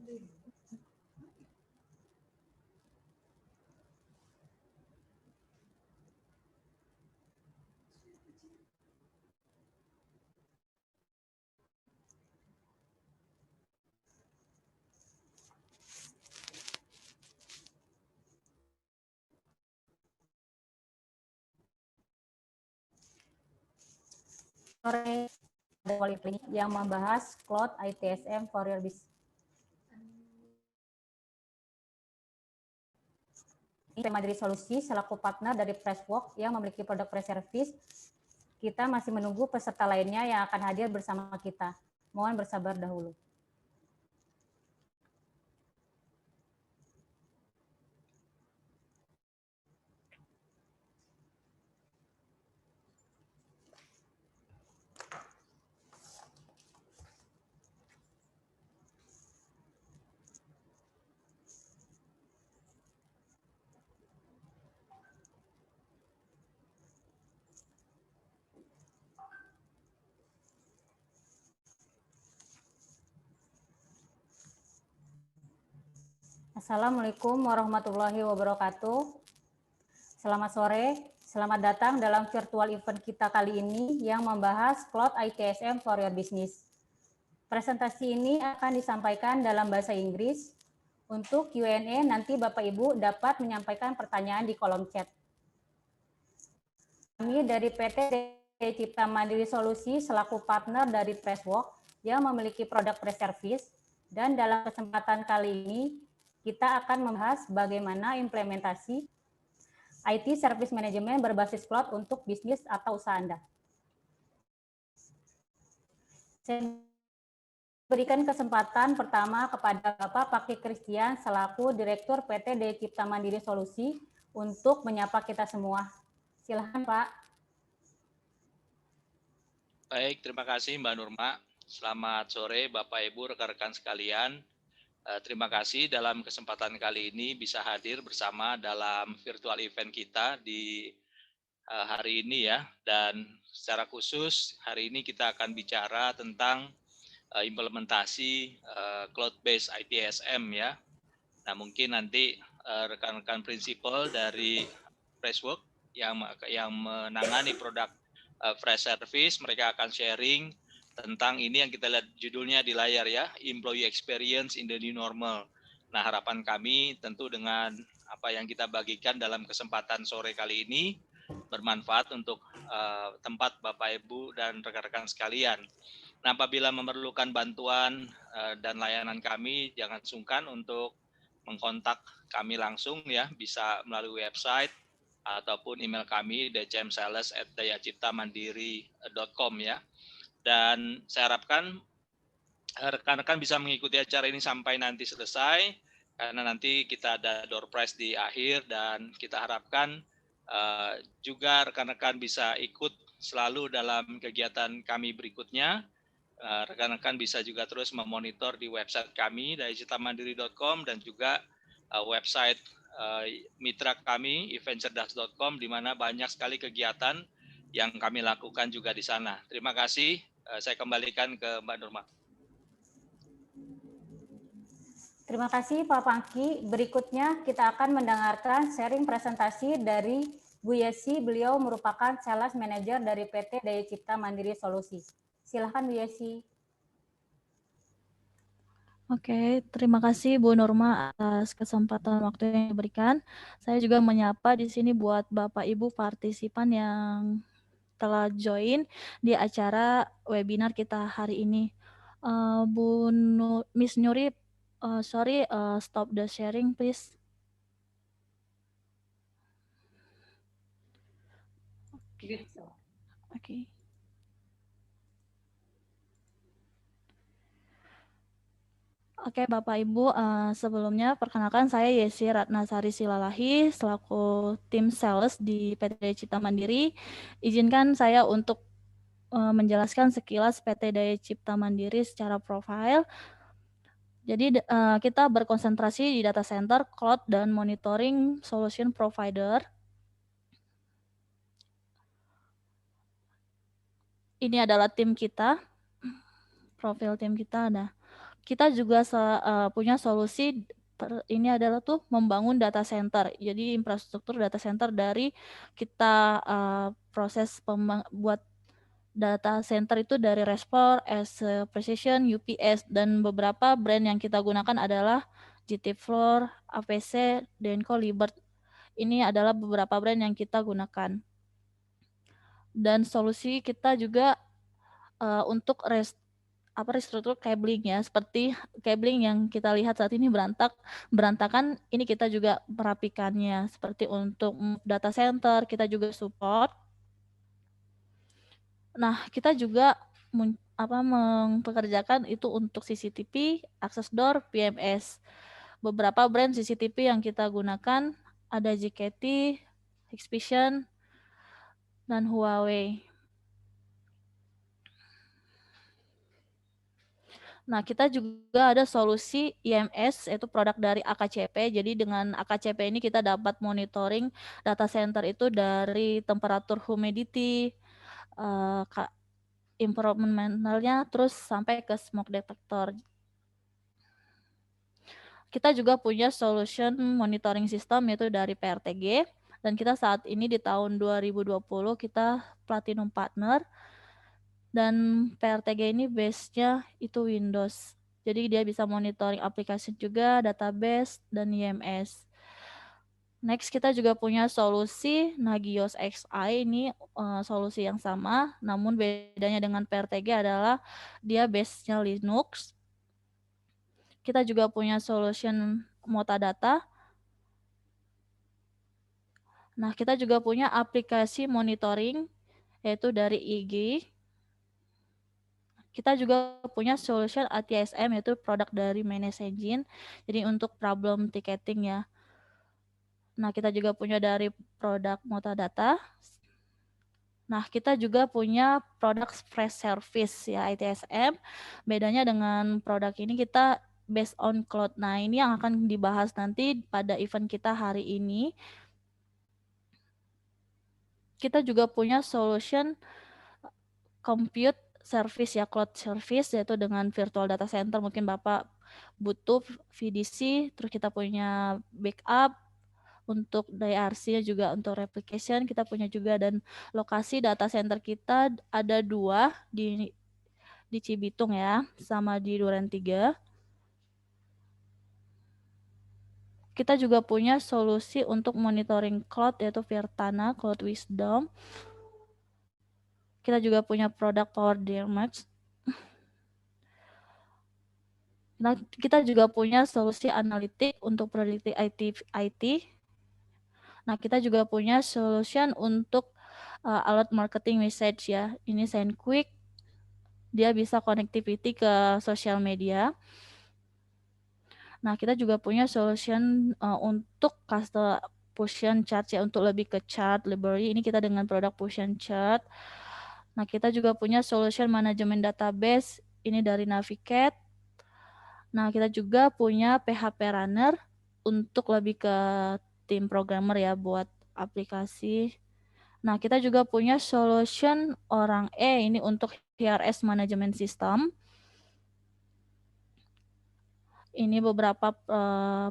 Sore yang membahas Cloud Itsm for your business. Mandiri Solusi selaku partner dari Freshworks yang memiliki produk Freshservice. Kita masih menunggu peserta lainnya yang akan hadir bersama kita. Mohon bersabar dahulu. Assalamualaikum warahmatullahi wabarakatuh. Selamat sore, selamat datang dalam virtual event kita kali ini yang membahas Cloud Itsm for your business. Presentasi ini akan disampaikan dalam bahasa Inggris. Untuk Q&A nanti Bapak Ibu dapat menyampaikan pertanyaan di kolom chat. Kami dari PT Cipta Mandiri Solusi selaku partner dari Freshworks yang memiliki produk Freshservice, dan dalam kesempatan kali ini kita akan membahas bagaimana implementasi IT Service Management berbasis cloud untuk bisnis atau usaha Anda. Saya berikan kesempatan pertama kepada Bapak Fakih Christian selaku Direktur PT Cipta Mandiri Solusi untuk menyapa kita semua. Silakan Pak. Baik, terima kasih Mbak Nurmah. Selamat sore Bapak Ibu rekan-rekan sekalian. Terima kasih dalam kesempatan kali ini bisa hadir bersama dalam virtual event kita di hari ini ya. Dan secara khusus hari ini kita akan bicara tentang implementasi cloud-based ITSM ya. Nah mungkin nanti rekan-rekan prinsipal dari Freshworks yang menangani produk Freshservice, mereka akan sharing tentang ini yang kita lihat judulnya di layar ya, Employee Experience in the New Normal. Nah harapan kami tentu dengan apa yang kita bagikan dalam kesempatan sore kali ini bermanfaat untuk tempat Bapak Ibu dan rekan-rekan sekalian. Nah apabila memerlukan bantuan dan layanan kami, jangan sungkan untuk mengkontak kami langsung ya, bisa melalui website ataupun email kami dcmsales@dayaciptamandiri.com ya. Dan saya harapkan rekan-rekan bisa mengikuti acara ini sampai nanti selesai, karena nanti kita ada door prize di akhir, dan kita harapkan juga rekan-rekan bisa ikut selalu dalam kegiatan kami berikutnya. Rekan-rekan bisa juga terus memonitor di website kami dayaciptamandiri.com dan juga website mitra kami eventcerdas.com, di mana banyak sekali kegiatan yang kami lakukan juga di sana. Terima kasih. Saya kembalikan ke Mbak Nurmah. Terima kasih Pak Fanky. Berikutnya kita akan mendengarkan sharing presentasi dari Bu Yessi. Beliau merupakan Sales Manager dari PT Daya Cipta Mandiri Solusi. Silakan Bu Yessi. Oke, terima kasih Bu Nurmah atas kesempatan waktu yang diberikan. Saya juga menyapa di sini buat Bapak Ibu partisipan yang telah join di acara webinar kita hari ini. Miss Nuri, sorry, stop the sharing please. Oke. Oke, Bapak Ibu, sebelumnya perkenalkan saya Yessi Ratnasari Silalahi selaku tim sales di PT Cipta Mandiri. Izinkan saya untuk menjelaskan sekilas PT Daya Cipta Mandiri secara profil. Jadi kita berkonsentrasi di data center, cloud, dan monitoring solution provider. Ini adalah tim kita, profil tim kita ada. kita juga punya solusi ini adalah tuh membangun data center. Jadi infrastruktur data center dari kita proses buat data center itu dari Respor, Precision, UPS, dan beberapa brand yang kita gunakan adalah GT Floor, APC, Denko, Libert. Ini adalah beberapa brand yang kita gunakan. Dan solusi kita juga untuk restruktur cabling ya, seperti cabling yang kita lihat saat ini berantakan, ini kita juga merapikannya. Seperti untuk data center, kita juga support. Nah, kita juga mempekerjakan itu untuk CCTV, access door, PMS. Beberapa brand CCTV yang kita gunakan ada JKT, Hikvision, dan Huawei. Nah, kita juga ada solusi IMS, yaitu produk dari AKCP. Jadi dengan AKCP ini kita dapat monitoring data center itu dari temperatur humidity, environmentalnya, terus sampai ke smoke detector. Kita juga punya solution monitoring system yaitu dari PRTG. Dan kita saat ini di tahun 2020 kita Platinum Partner. Dan PRTG ini base-nya itu Windows. Jadi dia bisa monitoring aplikasi juga, database, dan IMS. Next kita juga punya solusi Nagios XI, ini solusi yang sama, namun bedanya dengan PRTG adalah dia base-nya Linux. Kita juga punya solution metadata. Nah, kita juga punya aplikasi monitoring yaitu dari IG. Kita juga punya solution Itsm yaitu produk dari Manage Engine. Jadi untuk problem ticketing ya. Nah, kita juga punya dari produk metadata. Nah, kita juga punya produk Freshservice ya, ITSM. Bedanya dengan produk ini kita based on cloud. Nah, ini yang akan dibahas nanti pada event kita hari ini. Kita juga punya solution compute service ya, cloud service, yaitu dengan virtual data center. Mungkin Bapak butuh VDC, terus kita punya backup, untuk DRC juga untuk replication kita punya juga, dan lokasi data center kita ada 2 di Cibitung ya, sama di Duren 3. Kita juga punya solusi untuk monitoring cloud yaitu Virtana Cloud Wisdom. Kita juga punya produk Power Max. Nah, kita juga punya solusi analitik untuk predictive IT. Nah, kita juga punya solution untuk alert marketing message ya. Ini send quick. Dia bisa connectivity ke sosial media. Nah, kita juga punya solution untuk custom push chart ya, untuk lebih ke chart library. Ini kita dengan produk push chart. Nah, kita juga punya solution manajemen database. Ini dari Navigate. Nah, kita juga punya PHP Runner untuk lebih ke tim programmer ya, buat aplikasi. Nah, kita juga punya solution orang ini untuk HRS Management System. Ini beberapa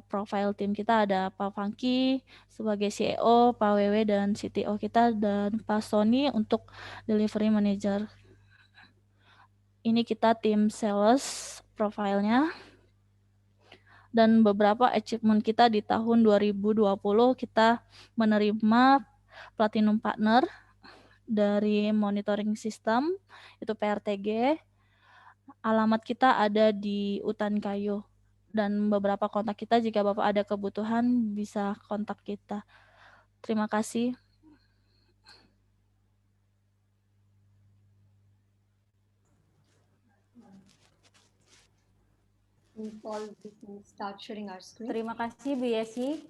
profil tim kita, ada Pak Fanky sebagai CEO, Pak WW dan CTO kita, dan Pak Sony untuk Delivery Manager. Ini kita tim sales profilnya. Dan beberapa achievement kita di tahun 2020 kita menerima Platinum Partner dari monitoring system itu PRTG. Alamat kita ada di Utan Kayu, dan beberapa kontak kita jika Bapak ada kebutuhan bisa kontak kita. Terima kasih. Terima kasih Bu Yessi.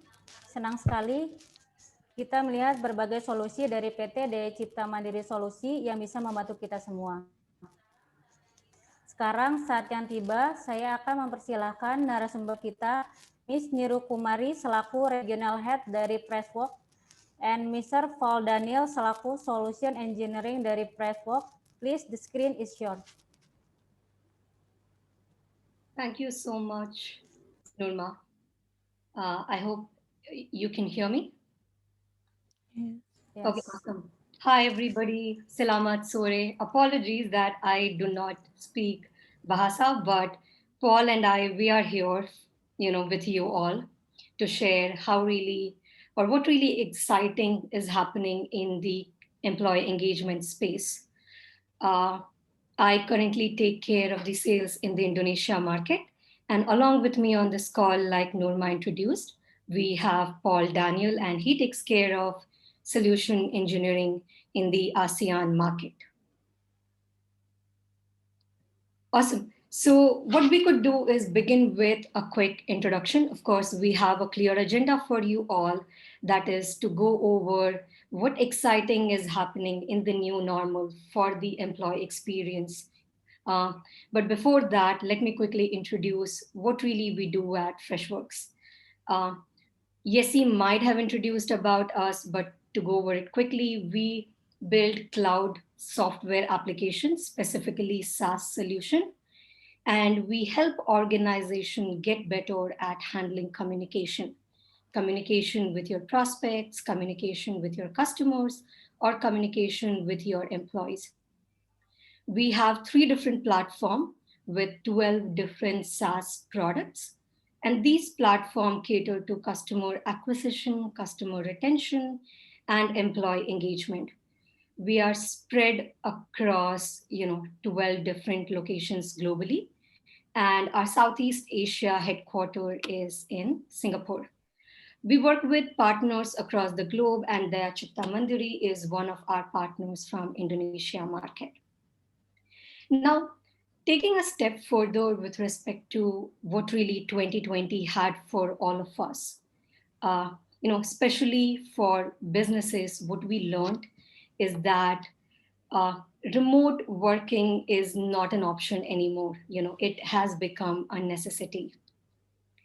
Senang sekali kita melihat berbagai solusi dari PT Daya Cipta Mandiri Solusi yang bisa membantu kita semua. Sekarang saat yang tiba, saya akan mempersilahkan narasumber kita, Miss Niru Kumari selaku Regional Head dari Presswork, and Mr. Paul Daniel selaku Solution Engineering dari Presswork. Please, the screen is yours. Thank you so much, Nurma. I hope you can hear me. Yes. Okay, Yes. awesome. Hi, everybody. Selamat sore. Apologies that I do not speak Bahasa, but Paul and I, we are here, with you all to share how really or what really exciting is happening in the employee engagement space. Uh, I currently take care of the sales in the Indonesia market. And along with me on this call, like Nurma introduced, we have Paul Daniel, and he takes care of solution engineering in the ASEAN market. Awesome. So, what we could do is begin with a quick introduction. Of course, we have a clear agenda for you all, that is to go over what exciting is happening in the new normal for the employee experience. Uh, but before that, let me quickly introduce what really we do at Freshworks. Uh, Yessi might have introduced about us, but to go over it quickly, we build cloud software applications, specifically SaaS solution, and we help organization get better at handling communication with your prospects, communication with your customers, or communication with your employees. We have 3 different platforms with 12 different SaaS products. And these platforms cater to customer acquisition, customer retention, and employee engagement. We are spread across 12 different locations globally. And our Southeast Asia headquarters is in Singapore. We work with partners across the globe, and Daya Mandiri is one of our partners from Indonesia market. Now, taking a step further with respect to what really 2020 had for all of us, especially for businesses, what we learned is that uh, remote working is not an option anymore. It has become a necessity.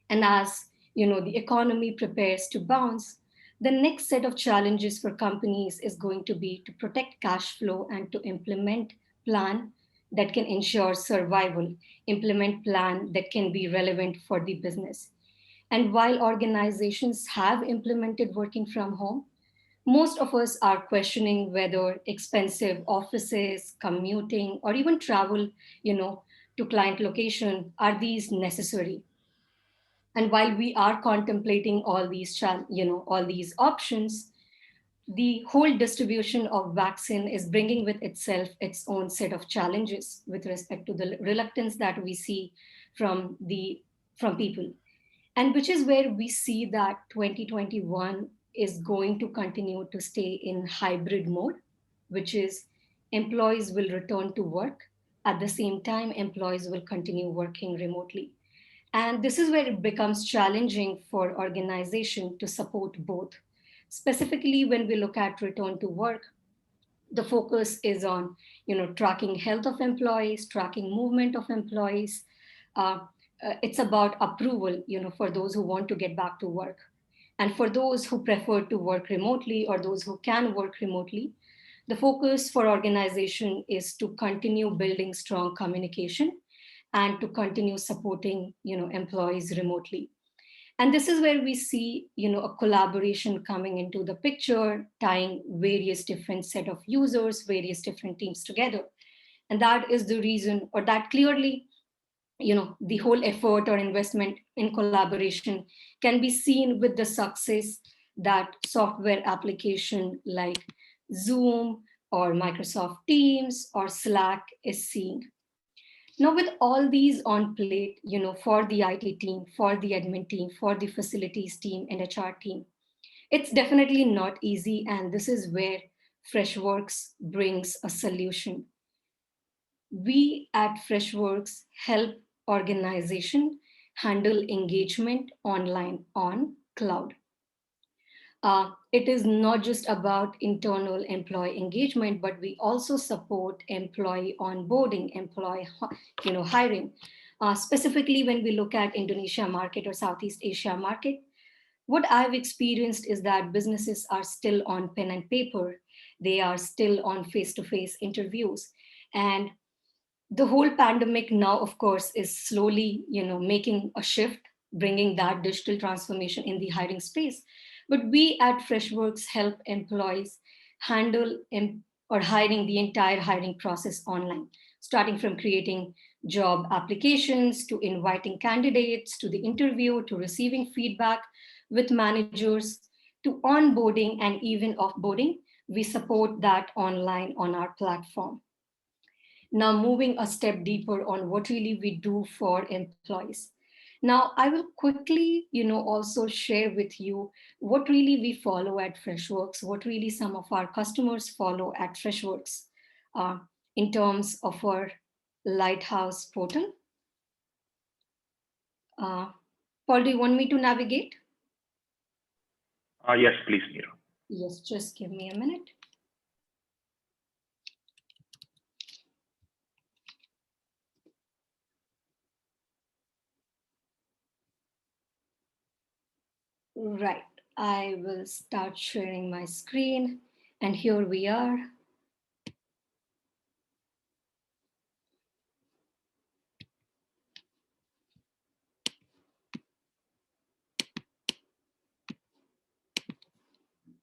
And as the economy prepares to bounce, the next set of challenges for companies is going to be to protect cash flow and to implement plan that can ensure survival, implement plan that can be relevant for the business. And while organizations have implemented working from home, most of us are questioning whether expensive offices, commuting, or even travel, to client location, are these necessary? And while we are contemplating all these all these options, the whole distribution of vaccine is bringing with itself its own set of challenges with respect to the reluctance that we see from people, and which is where we see that 2021 is going to continue to stay in hybrid mode, which is employees will return to work, at the same time employees will continue working remotely. And this is where it becomes challenging for organization to support both. Specifically, when we look at return to work, the focus is on tracking health of employees, tracking movement of employees. Uh, it's about approval, for those who want to get back to work. And for those who prefer to work remotely or those who can work remotely, the focus for organization is to continue building strong communication and to continue supporting employees remotely. And this is where we see a collaboration coming into the picture, tying various different set of users, various different teams together. And that is the reason, or that clearly the whole effort or investment in collaboration can be seen with the success that software application like Zoom or Microsoft Teams or Slack is seeing. Now, with all these on plate, for the IT team, for the admin team, for the facilities team and HR team, it's definitely not easy. And this is where Freshworks brings a solution. We at Freshworks help organization handle engagement online on cloud. It is not just about internal employee engagement, but we also support employee onboarding, employee hiring. Specifically, when we look at Indonesia market or Southeast Asia market, what I've experienced is that businesses are still on pen and paper. They are still on face-to-face interviews. And The whole pandemic now, of course, is slowly, making a shift, bringing that digital transformation in the hiring space. But we at Freshworks help employees handle or hiring the entire hiring process online, starting from creating job applications to inviting candidates to the interview to receiving feedback with managers to onboarding and even offboarding. We support that online on our platform. Now, moving a step deeper on what really we do for employees. Now, I will quickly, also share with you what really we follow at Freshworks, what really some of our customers follow at Freshworks in terms of our Lighthouse portal. Paul, do you want me to navigate? Yes, please, Niru. Yes, just give me a minute. Right, I will start sharing my screen, and here we are.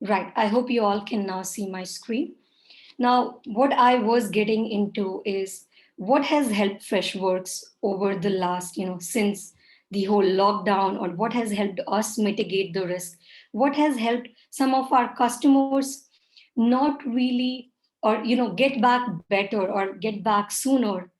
Right, I hope you all can now see my screen. Now, what I was getting into is what has helped Freshworks over the last, since the whole lockdown, or what has helped us mitigate the risk, what has helped some of our customers not really, or, get back better or get back sooner,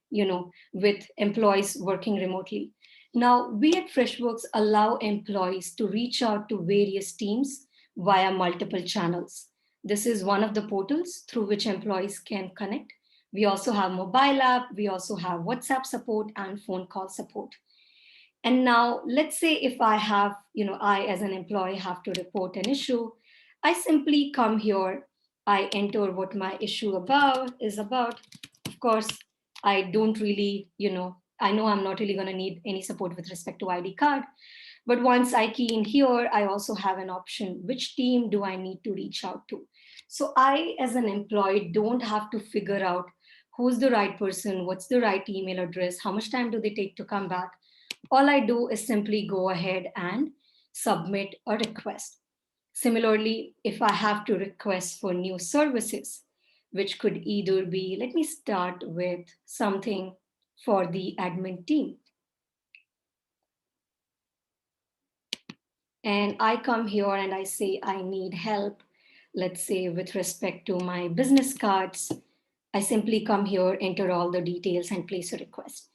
with employees working remotely. Now, we at Freshworks allow employees to reach out to various teams via multiple channels. This is one of the portals through which employees can connect. We also have mobile app, we also have WhatsApp support and phone call support. And now let's say if I have, I as an employee have to report an issue, I simply come here, I enter what my issue is about. Of course, I don't really, I know I'm not really going to need any support with respect to ID card. But once I key in here, I also have an option, which team do I need to reach out to? So I, as an employee, don't have to figure out who's the right person, what's the right email address, how much time do they take to come back. All I do is simply go ahead and submit a request. Similarly, if I have to request for new services, which could either be, let me start with something for the admin team. And I come here and I say, I need help, let's say with respect to my business cards. I simply come here, enter all the details and place a request.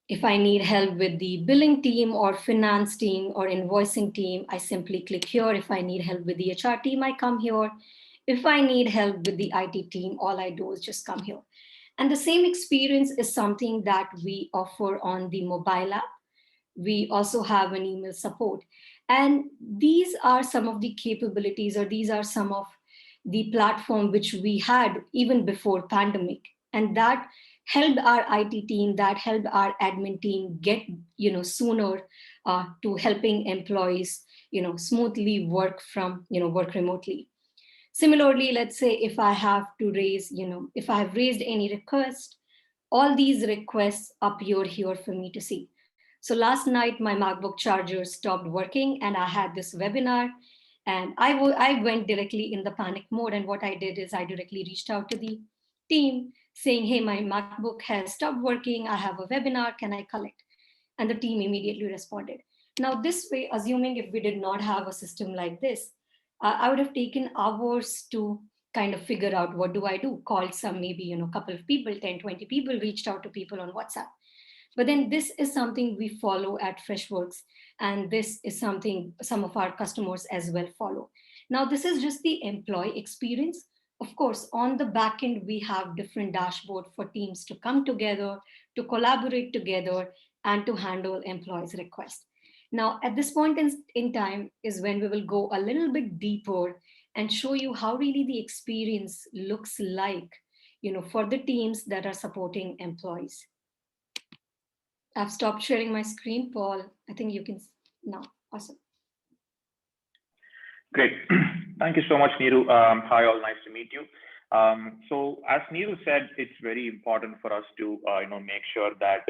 If I need help with the billing team or finance team or invoicing team, I simply click here. If I need help with the HR team, I come here. If I need help with the IT team, all I do is just come here. And the same experience is something that we offer on the mobile app. We also have an email support. And these are some of the capabilities, or these are some of the platform which we had even before pandemic. And that helped our IT team, that helped our admin team get, sooner to helping employees, smoothly work remotely. Similarly, let's say if I have to raise, if I have raised any request, all these requests appear here for me to see. So last night, my MacBook charger stopped working and I had this webinar, and I went directly in the panic mode. And what I did is I directly reached out to the team saying, hey, my MacBook has stopped working. I have a webinar, can I collect? And the team immediately responded. Now this way, assuming if we did not have a system like this, I would have taken hours to kind of figure out what do I do, called some maybe, couple of people, 10, 20 people, reached out to people on WhatsApp. But then this is something we follow at Freshworks, and this is something some of our customers as well follow. Now, this is just the employee experience. Of course, on the back end, we have different dashboard for teams to come together, to collaborate together, and to handle employees' requests. Now, at this point in time is when we will go a little bit deeper and show you how really the experience looks like, for the teams that are supporting employees. I've stopped sharing my screen, Paul. I think you can now. Awesome. Great. Thank you so much, Niru. Hi, all. Nice to meet you. So as Niru said, it's very important for us to make sure that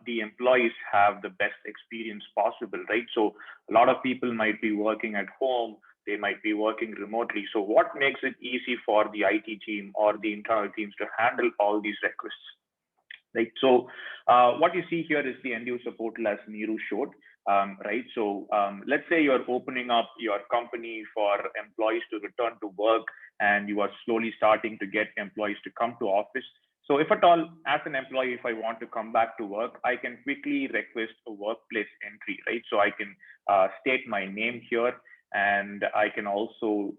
the employees have the best experience possible, right? So a lot of people might be working at home, they might be working remotely. So what makes it easy for the IT team or the internal teams to handle all these requests? Right. So what you see here is the end user portal as Niru showed. Right. So let's say you're opening up your company for employees to return to work, and you are slowly starting to get employees to come to office. So if at all, as an employee, if I want to come back to work, I can quickly request a workplace entry, right? So I can state my name here, and I can also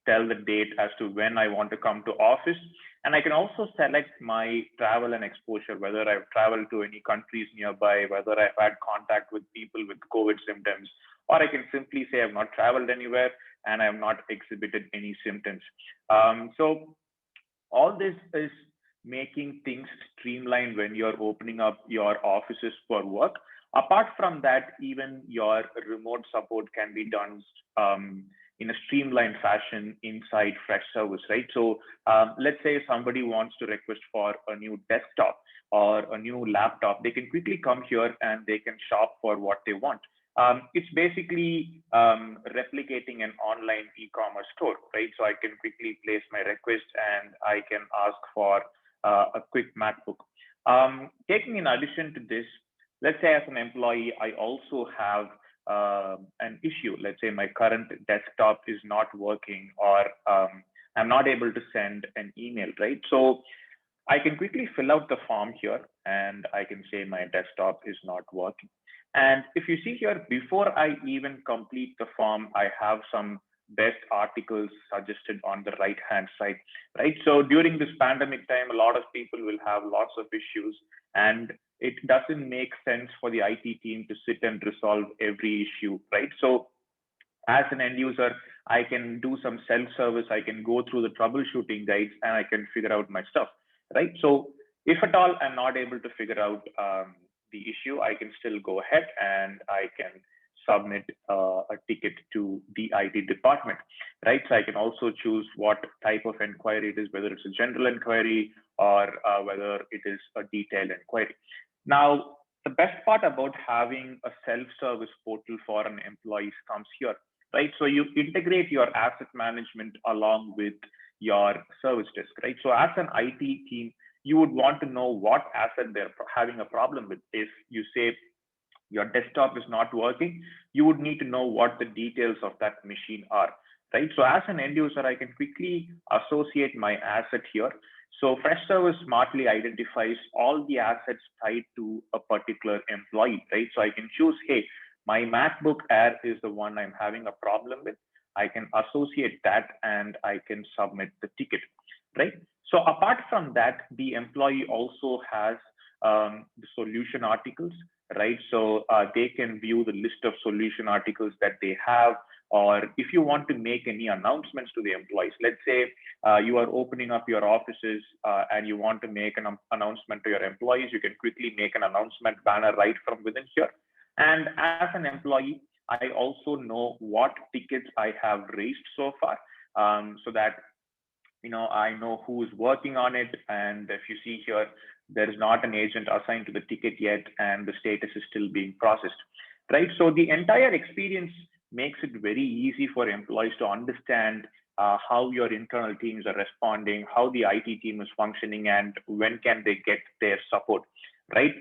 tell the date as to when I want to come to office. And I can also select my travel and exposure, whether I've traveled to any countries nearby, whether I've had contact with people with COVID symptoms, or I can simply say I've not traveled anywhere and I have not exhibited any symptoms. So all this is making things streamlined when you're opening up your offices for work. Apart from that, even your remote support can be done in a streamlined fashion inside Freshservice, right? So let's say somebody wants to request for a new desktop or a new laptop, they can quickly come here and they can shop for what they want. It's basically replicating an online e-commerce store, right? So I can quickly place my request and I can ask for a quick MacBook. Taking in addition to this, let's say as an employee, I also have an issue. Let's say my current desktop is not working, or I'm not able to send an email, right? So I can quickly fill out the form here and I can say my desktop is not working. And if you see here, before I even complete the form, I have some best articles suggested on the right hand side, right? So during this pandemic time, a lot of people will have lots of issues, and it doesn't make sense for the IT team to sit and resolve every issue, right? So as an end user, I can do some self-service, I can go through the troubleshooting guides and I can figure out my stuff, right? So if at all I'm not able to figure out the issue, I can still go ahead and I can submit a ticket to the IT department, right? So I can also choose what type of inquiry it is, whether it's a general inquiry or whether it is a detailed inquiry. Now, the best part about having a self-service portal for an employee comes here, right? So you integrate your asset management along with your service desk, right? So as an IT team, you would want to know what asset they're having a problem with. If you say your desktop is not working, you would need to know what the details of that machine are, right? So as an end user, I can quickly associate my asset here. So Freshservice smartly identifies all the assets tied to a particular employee, right? So I can choose, hey, my MacBook Air is the one I'm having a problem with. I can associate that and I can submit the ticket, right? So apart from that, the employee also has the solution articles, right? So they can view the list of solution articles that they have, or if you want to make any announcements to the employees, let's say you are opening up your offices and you want to make an announcement to your employees, you can quickly make an announcement banner right from within here. And as an employee, I also know what tickets I have raised so far, so that I know who is working on it. And if you see here, there is not an agent assigned to the ticket yet, and the status is still being processed, right? So the entire experience makes it very easy for employees to understand how your internal teams are responding, how the IT team is functioning, and when can they get their support, right?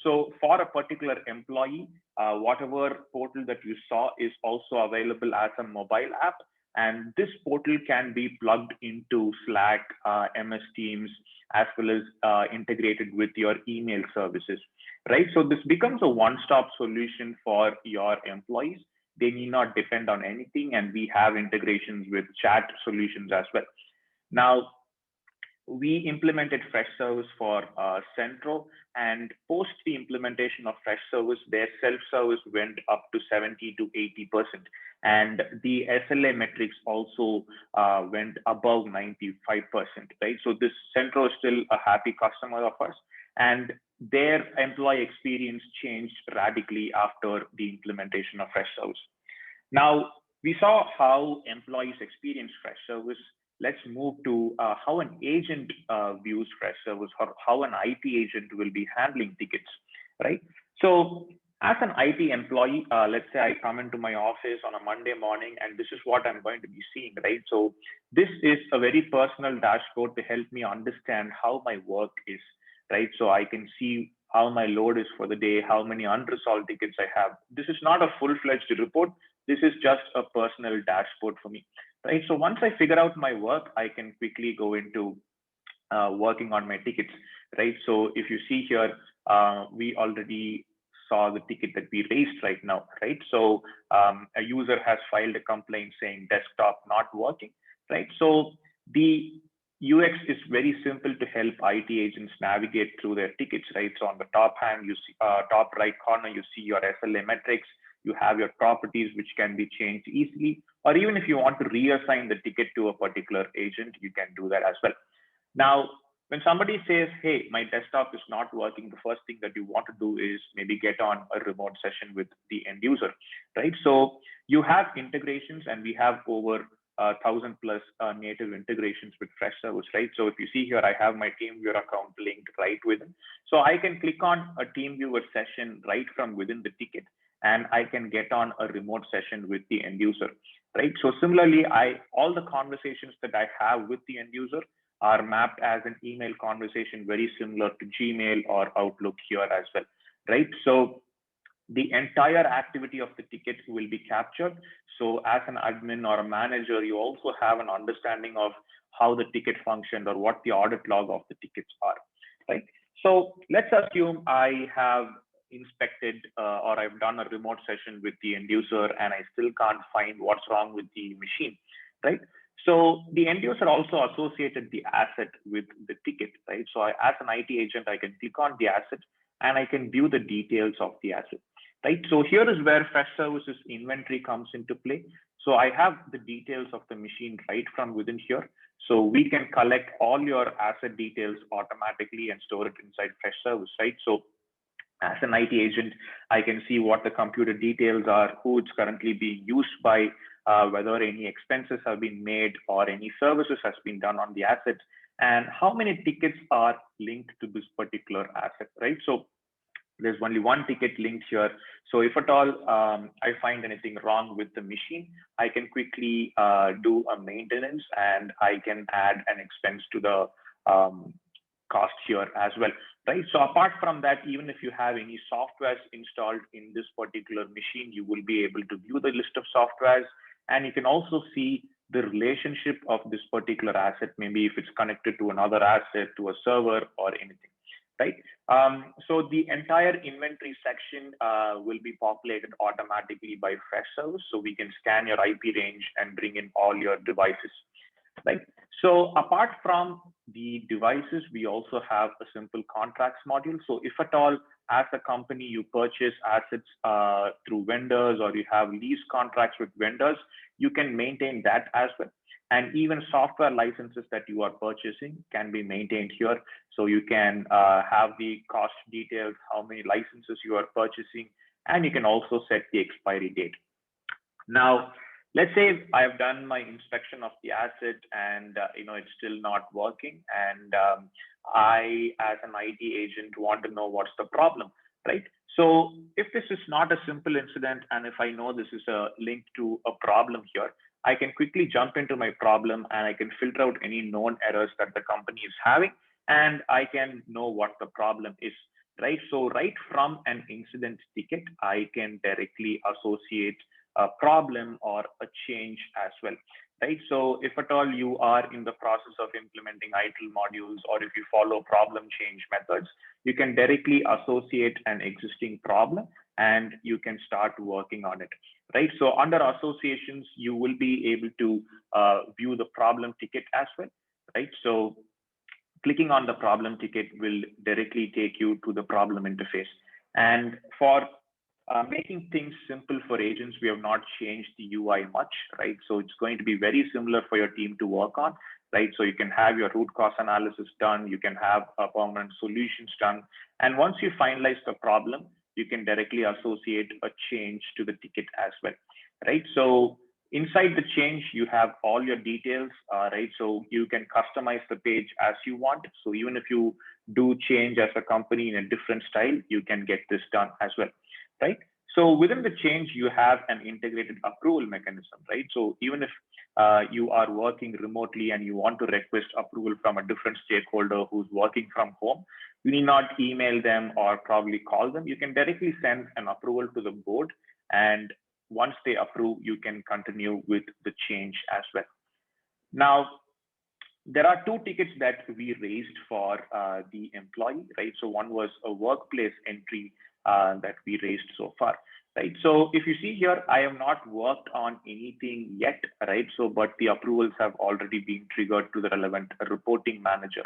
So for a particular employee, whatever portal that you saw is also available as a mobile app. And this portal can be plugged into Slack, MS Teams, as well as integrated with your email services, right? So this becomes a one-stop solution for your employees. They need not depend on anything, and we have integrations with chat solutions as well. Now, we implemented Freshservice for Centro, and post the implementation of Freshservice, their self-service went up to 70 to 80%. And the SLA metrics also went above 95%, right? So this Centro is still a happy customer of ours, and their employee experience changed radically after the implementation of Freshservice. Now, we saw how employees experience Freshservice. let's move to how an agent views Freshservice, or how an IT agent will be handling tickets, right? So as an IT employee, let's say I come into my office on a Monday morning, and this is what I'm going to be seeing, right? So this is a very personal dashboard to help me understand how my work is, right? So I can see how my load is for the day, how many unresolved tickets I have. This is not a full-fledged report. This is just a personal dashboard for me, right? So once I figure out my work, I can quickly go into working on my tickets, right? So if you see here, we already saw the ticket that we raised right now, right? So a user has filed a complaint saying desktop not working, right? So the UX is very simple to help IT agents navigate through their tickets, right? So on the top hand, you see top right corner, you see your SLA metrics. You have your properties, which can be changed easily, or even if you want to reassign the ticket to a particular agent, you can do that as well. Now, when somebody says, hey, my desktop is not working, the first thing that you want to do is maybe get on a remote session with the end user, right? So you have integrations, and we have over 1,000 plus native integrations with Freshservice, right? So if you see here, I have my TeamViewer account linked right within. So I can click on a TeamViewer session right from within the ticket, and I can get on a remote session with the end user, right? So similarly, all the conversations that I have with the end user are mapped as an email conversation, very similar to Gmail or Outlook here as well, right? So the entire activity of the ticket will be captured. So as an admin or a manager, you also have an understanding of how the ticket functioned or what the audit log of the tickets are, right? So let's assume I have inspected or I've done a remote session with the end user, and I still can't find what's wrong with the machine, right? So the end user also associated the asset with the ticket, right? So as an IT agent, I can click on the asset and I can view the details of the asset, right? So here is where Freshservice's inventory comes into play. So I have the details of the machine right from within here. So we can collect all your asset details automatically and store it inside Freshservice, right? So as an IT agent, I can see what the computer details are, who it's currently being used by, whether any expenses have been made or any services has been done on the asset, and how many tickets are linked to this particular asset, right? So there's only one ticket linked here. So if at all I find anything wrong with the machine, I can quickly do a maintenance, and I can add an expense to the cost here as well, right? So apart from that, even if you have any softwares installed in this particular machine, you will be able to view the list of softwares, and you can also see the relationship of this particular asset, maybe if it's connected to another asset, to a server or anything, right? So the entire inventory section will be populated automatically by Freshservice. So we can scan your IP range and bring in all your devices, right? So apart from the devices, we also have a simple contracts module. So if at all, as a company, you purchase assets through vendors, or you have lease contracts with vendors, you can maintain that as well. And even software licenses that you are purchasing can be maintained here. So you can have the cost details, how many licenses you are purchasing, and you can also set the expiry date. Now, let's say I have done my inspection of the asset, and it's still not working, and I, as an IT agent, want to know what's the problem, right? So if this is not a simple incident, and if I know this is a link to a problem here, I can quickly jump into my problem, and I can filter out any known errors that the company is having, and I can know what the problem is, right? So right from an incident ticket, I can directly associate a problem or a change as well, right? So if at all you are in the process of implementing ITIL modules, or if you follow problem change methods, you can directly associate an existing problem and you can start working on it, right? So under associations, you will be able to view the problem ticket as well, right? So clicking on the problem ticket will directly take you to the problem interface. And for making things simple for agents, we have not changed the UI much, right? So it's going to be very similar for your team to work on, right? So you can have your root cause analysis done, you can have permanent solutions done. And once you finalize the problem, you can directly associate a change to the ticket as well, right? So Inside the change, you have all your details, right? So you can customize the page as you want. So even if you do change as a company in a different style, you can get this done as well, right? So within the change, you have an integrated approval mechanism, right? So even if you are working remotely and you want to request approval from a different stakeholder who's working from home, you need not email them or probably call them. You can directly send an approval to the board, and once they approve, you can continue with the change as well. Now, there are two tickets that we raised for the employee, right? So one was a workplace entry that we raised so far, right? So if you see here, I have not worked on anything yet, right? So, but the approvals have already been triggered to the relevant reporting manager,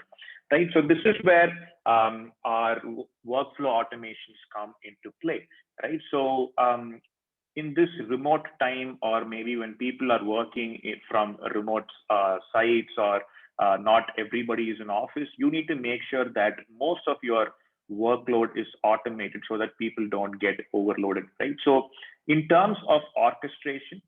right? So this is where our workflow automations come into play, right? So in this remote time, or maybe when people are working from remote sites, or not everybody is in office, you need to make sure that most of your workload is automated so that people don't get overloaded, right? So in terms of orchestration,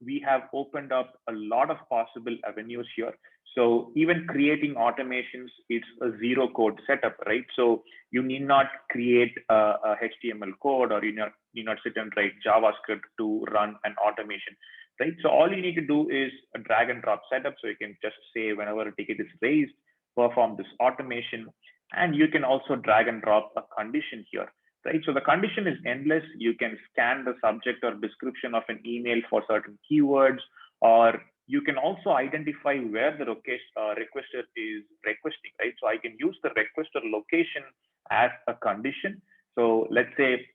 we have opened up a lot of possible avenues here. So even creating automations, it's a zero code setup, right? So you need not create a HTML code, or you need not sit and write JavaScript to run an automation, right? So all you need to do is a drag and drop setup. So you can just say whenever a ticket is raised, perform this automation, and you can also drag and drop a condition here, right? So the condition is endless. You can scan the subject or description of an email for certain keywords, or you can also identify where the requester is requesting, right? So I can use the requester location as a condition. So let's say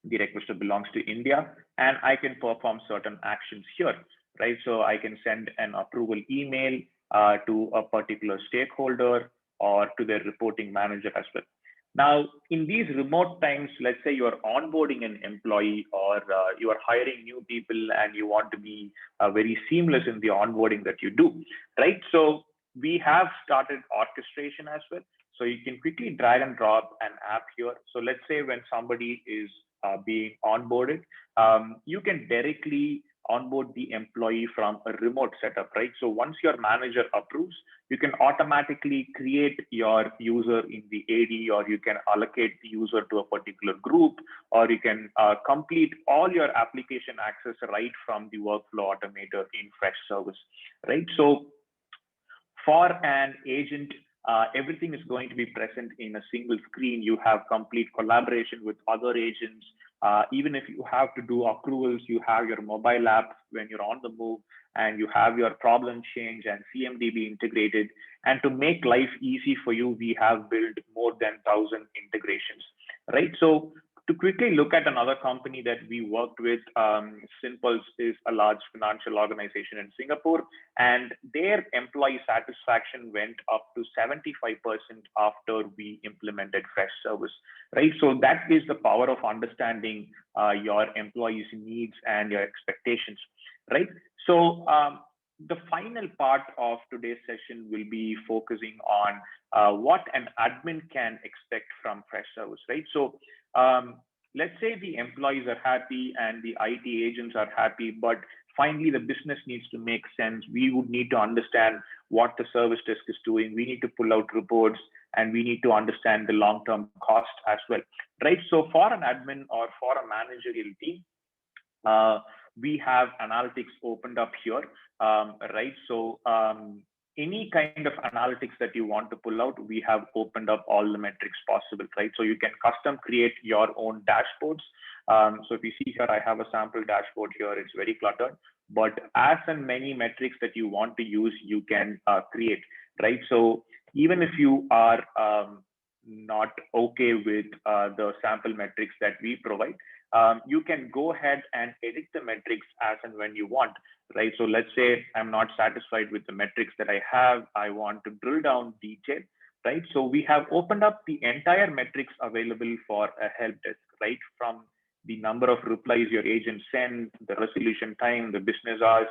the requester belongs to India, and I can perform certain actions here, right? So I can send an approval email to a particular stakeholder or to their reporting manager as well. Now, in these remote times, let's say you are onboarding an employee, or you are hiring new people and you want to be very seamless in the onboarding that you do, right? So we have started orchestration as well. So you can quickly drag and drop an app here. So let's say when somebody is being onboarded, you can directly onboard the employee from a remote setup, right? So once your manager approves, you can automatically create your user in the AD, or you can allocate the user to a particular group, or you can complete all your application access right from the workflow automator in Freshservice, right? So for an agent, everything is going to be present in a single screen. You have complete collaboration with other agents. Even if you have to do approvals, you have your mobile app when you're on the move, and you have your problem change and CMDB integrated. And to make life easy for you, we have built more than 1,000 integrations, right? So to quickly look at another company that we worked with, Simpulse is a large financial organization in Singapore, and their employee satisfaction went up to 75% after we implemented Freshservice, right? So that is the power of understanding your employees' needs and your expectations, right? So the final part of today's session will be focusing on what an admin can expect from Freshservice, right? So let's say the employees are happy and the IT agents are happy, but finally the business needs to make sense. We would need to understand what the service desk is doing. We need to pull out reports, and we need to understand the long-term cost as well, right? So for an admin or for a managerial team, we have analytics opened up here, right? So any kind of analytics that you want to pull out, we have opened up all the metrics possible, right? So you can custom create your own dashboards. So if you see here, I have a sample dashboard here. It's very cluttered, but as and many metrics that you want to use, you can create, right? So even if you are not okay with the sample metrics that we provide, you can go ahead and edit the metrics as and when you want, right? So let's say I'm not satisfied with the metrics that I have. I want to drill down detail, right? So we have opened up the entire metrics available for a help desk, right? From the number of replies your agent sends, the resolution time, the business hours.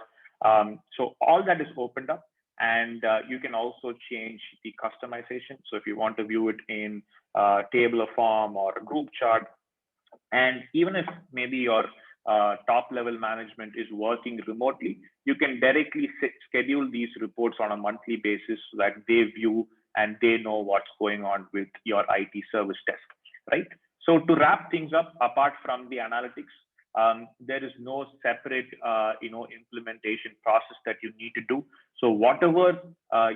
So all that is opened up, and you can also change the customization. So if you want to view it in a table or form or a group chart, and even if maybe your top level management is working remotely, you can directly schedule these reports on a monthly basis so that they view and they know what's going on with your IT service desk, right? So to wrap things up, apart from the analytics, there is no separate, implementation process that you need to do. So whatever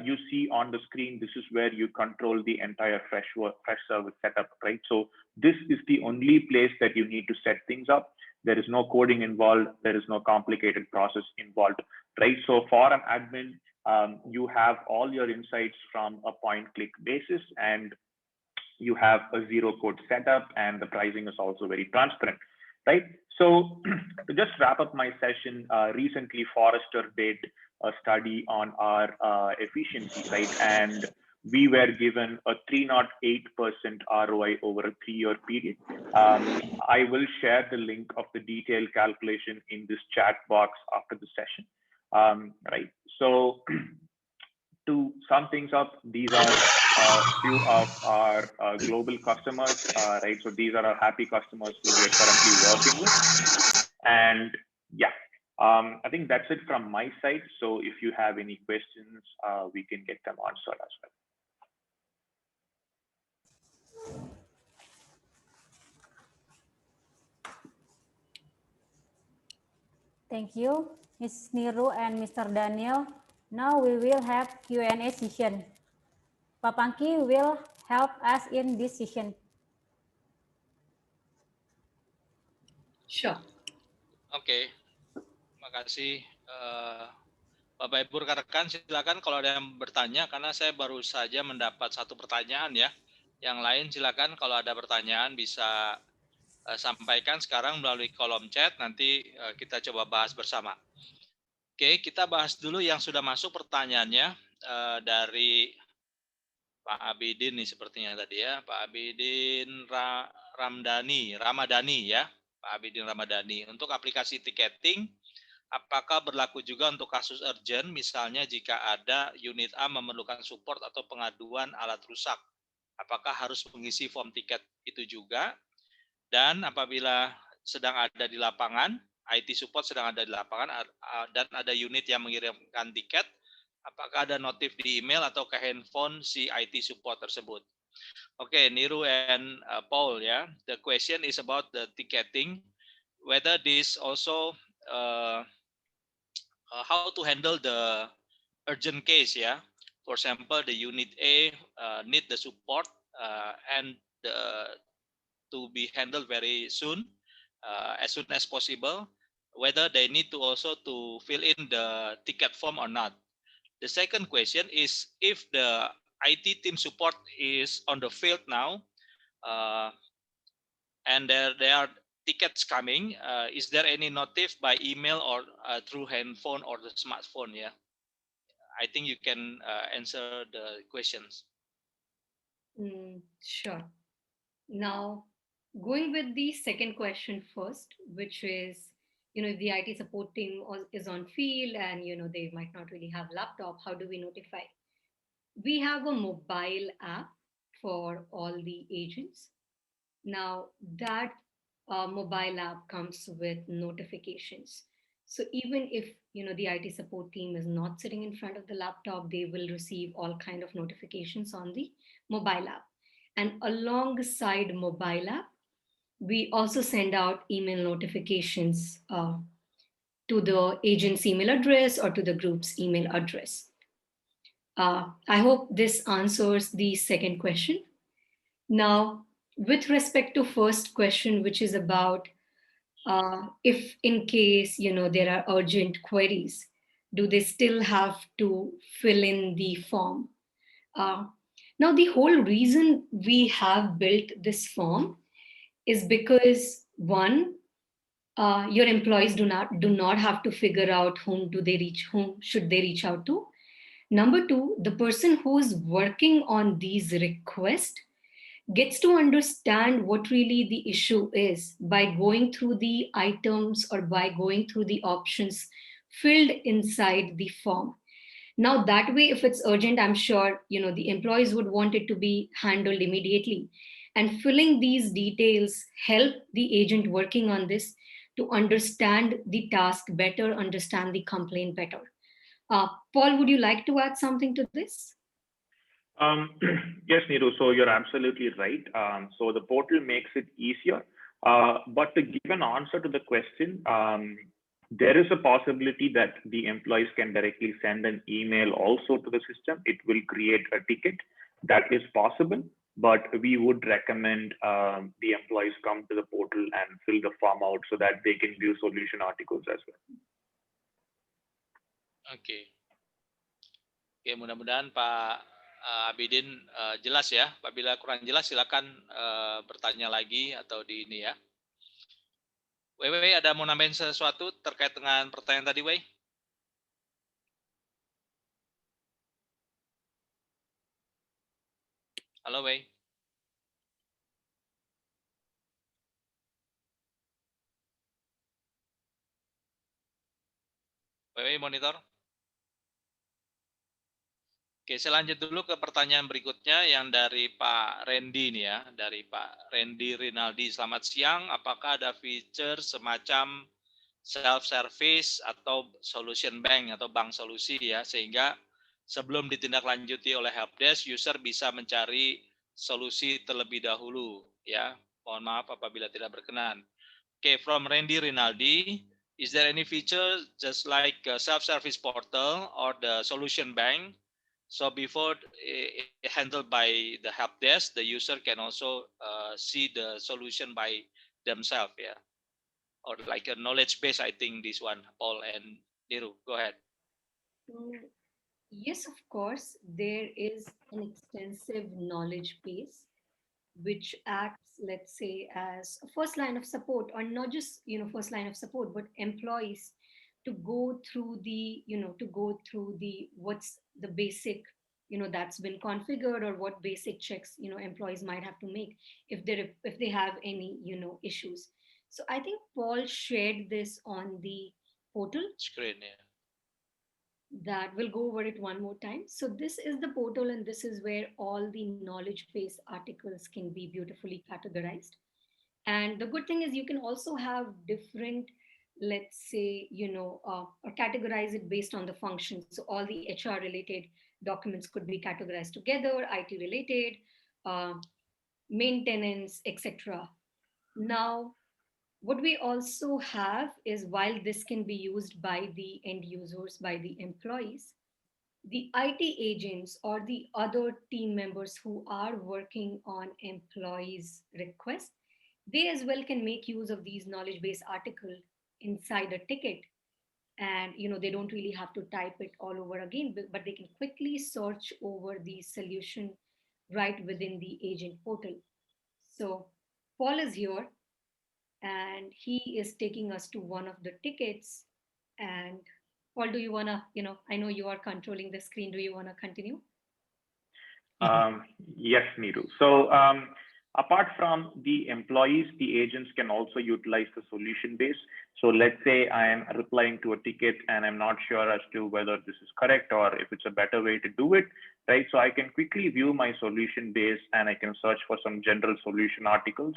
you see on the screen, this is where you control the entire Freshservice setup, right? So this is the only place that you need to set things up. There is no coding involved. There is no complicated process involved, right? So for an admin, you have all your insights from a point-click basis, and you have a zero-code setup, and the pricing is also very transparent, right? So to just wrap up my session, recently Forrester did a study on our efficiency, right? And we were given a 308% ROI over a 3-year period. I will share the link of the detailed calculation in this chat box after the session, right? So to sum things up, these are a few of our global customers, right? So these are our happy customers who we are currently working with. And yeah, I think that's it from my side. So if you have any questions, we can get them answered as well. Thank you, Ms. Niru and Mr. Daniel. Now we will have Q&A session. Pak Fanky will help us in this session. Sure. Oke, terima kasih. Bapak Ibu rekan-rekan, silakan kalau ada yang bertanya, karena saya baru saja mendapat satu pertanyaan ya. Yang lain silakan kalau ada pertanyaan bisa sampaikan sekarang melalui kolom chat, nanti kita coba bahas bersama. Oke, kita bahas dulu yang sudah masuk pertanyaannya dari Pak Abidin nih sepertinya tadi ya, Pak Abidin Ramadhani ya, Pak Abidin Ramadhani. Untuk aplikasi ticketing, apakah berlaku juga untuk kasus urgent, misalnya jika ada unit A memerlukan support atau pengaduan alat rusak? Apakah harus mengisi form tiket itu juga? Dan apabila sedang ada di lapangan, IT support sedang ada di lapangan, dan ada unit yang mengirimkan tiket, apakah ada notif di email atau ke handphone si IT support tersebut? Okay, Niru and Paul, yeah, the question is about the ticketing, whether this also how to handle the urgent case, yeah. For example, the unit A need the support and to be handled very soon, as soon as possible, whether they need to also to fill in the ticket form or not. The second question is, if the IT team support is on the field now, and there are tickets coming, is there any notif by email or through handphone or the smartphone? Yeah, I think you can answer the questions. Sure. Now, going with the second question first, which is, if the IT support team is on field and, they might not really have laptop, how do we notify? We have a mobile app for all the agents. Now, that mobile app comes with notifications. So even if, the IT support team is not sitting in front of the laptop, they will receive all kind of notifications on the mobile app. And alongside mobile app, we also send out email notifications to the agent's email address or to the group's email address. I hope this answers the second question. Now, with respect to first question, which is about if in case, there are urgent queries, do they still have to fill in the form? Now, the whole reason we have built this form is because, one, your employees do not have to figure out whom should they reach out to. Number two, the person who is working on these requests gets to understand what really the issue is by going through the items or by going through the options filled inside the form. Now, that way, if it's urgent, I'm sure, the employees would want it to be handled immediately. And filling these details help the agent working on this to understand the task better, understand the complaint better. Paul, would you like to add something to this? Yes, Niru. So you're absolutely right. So the portal makes it easier. But to give an answer to the question, there is a possibility that the employees can directly send an email also to the system. It will create a ticket. That is possible, but we would recommend the employees come to the portal and fill the form out so that they can view solution articles as well. Oke, mudah-mudahan Pak Abidin jelas ya. Apabila kurang jelas silakan bertanya lagi atau di ini ya. Wei, ada mau nambahin sesuatu terkait dengan pertanyaan tadi, Wei? Halo, Wei. Wei, monitor. Oke, saya lanjut dulu ke pertanyaan berikutnya yang dari Pak Randy nih ya, dari Pak Randy Rinaldi. Selamat siang, apakah ada feature semacam self-service atau solution bank atau bank solusi ya, sehingga sebelum ditindaklanjuti oleh helpdesk, user bisa mencari solusi terlebih dahulu ya. Mohon maaf apabila tidak berkenan. Oke, from Randy Rinaldi, is there any feature just like a self-service portal or the solution bank? So before handled by the help desk, the user can also see the solution by themselves, yeah, or like a knowledge base. I think this one, Paul and Niru, go ahead. Yes, of course, there is an extensive knowledge base which acts, let's say, as a first line of support, or not just first line of support, but employees to go through the what's the basic that's been configured, or what basic checks employees might have to make if they have any issues. So I think Paul shared this on the portal Screen, yeah. That we'll go over it one more time. So this is the portal, and this is where all the knowledge base articles can be beautifully categorized. And the good thing is you can also have different, let's say, or categorize it based on the function. So all the HR related documents could be categorized together, IT related, uh, maintenance, etc. Now, what we also have is, while this can be used by the end users, by the employees, the IT agents or the other team members who are working on employees' requests, they as well can make use of these knowledge base article inside a ticket. And they don't really have to type it all over again, but they can quickly search over the solution right within the agent portal. So Paul is here, and he is taking us to one of the tickets. And Paul, do you want to, I know you are controlling the screen. Do you want to continue? Yes, Niru. So apart from the employees, the agents can also utilize the solution base. So let's say I am replying to a ticket and I'm not sure as to whether this is correct or if it's a better way to do it, right? So I can quickly view my solution base and I can search for some general solution articles,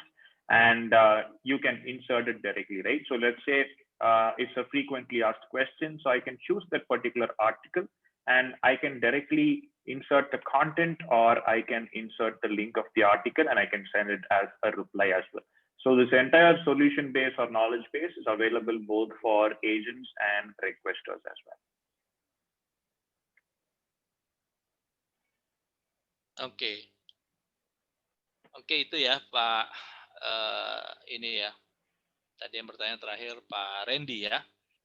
and you can insert it directly, right? So let's say it's a frequently asked question. So I can choose that particular article and I can directly insert the content, or I can insert the link of the article and I can send it as a reply as well. So this entire solution base or knowledge base is available both for agents and requesters as well. Oke, itu ya Pak, ini ya, tadi yang bertanya terakhir Pak Randy ya.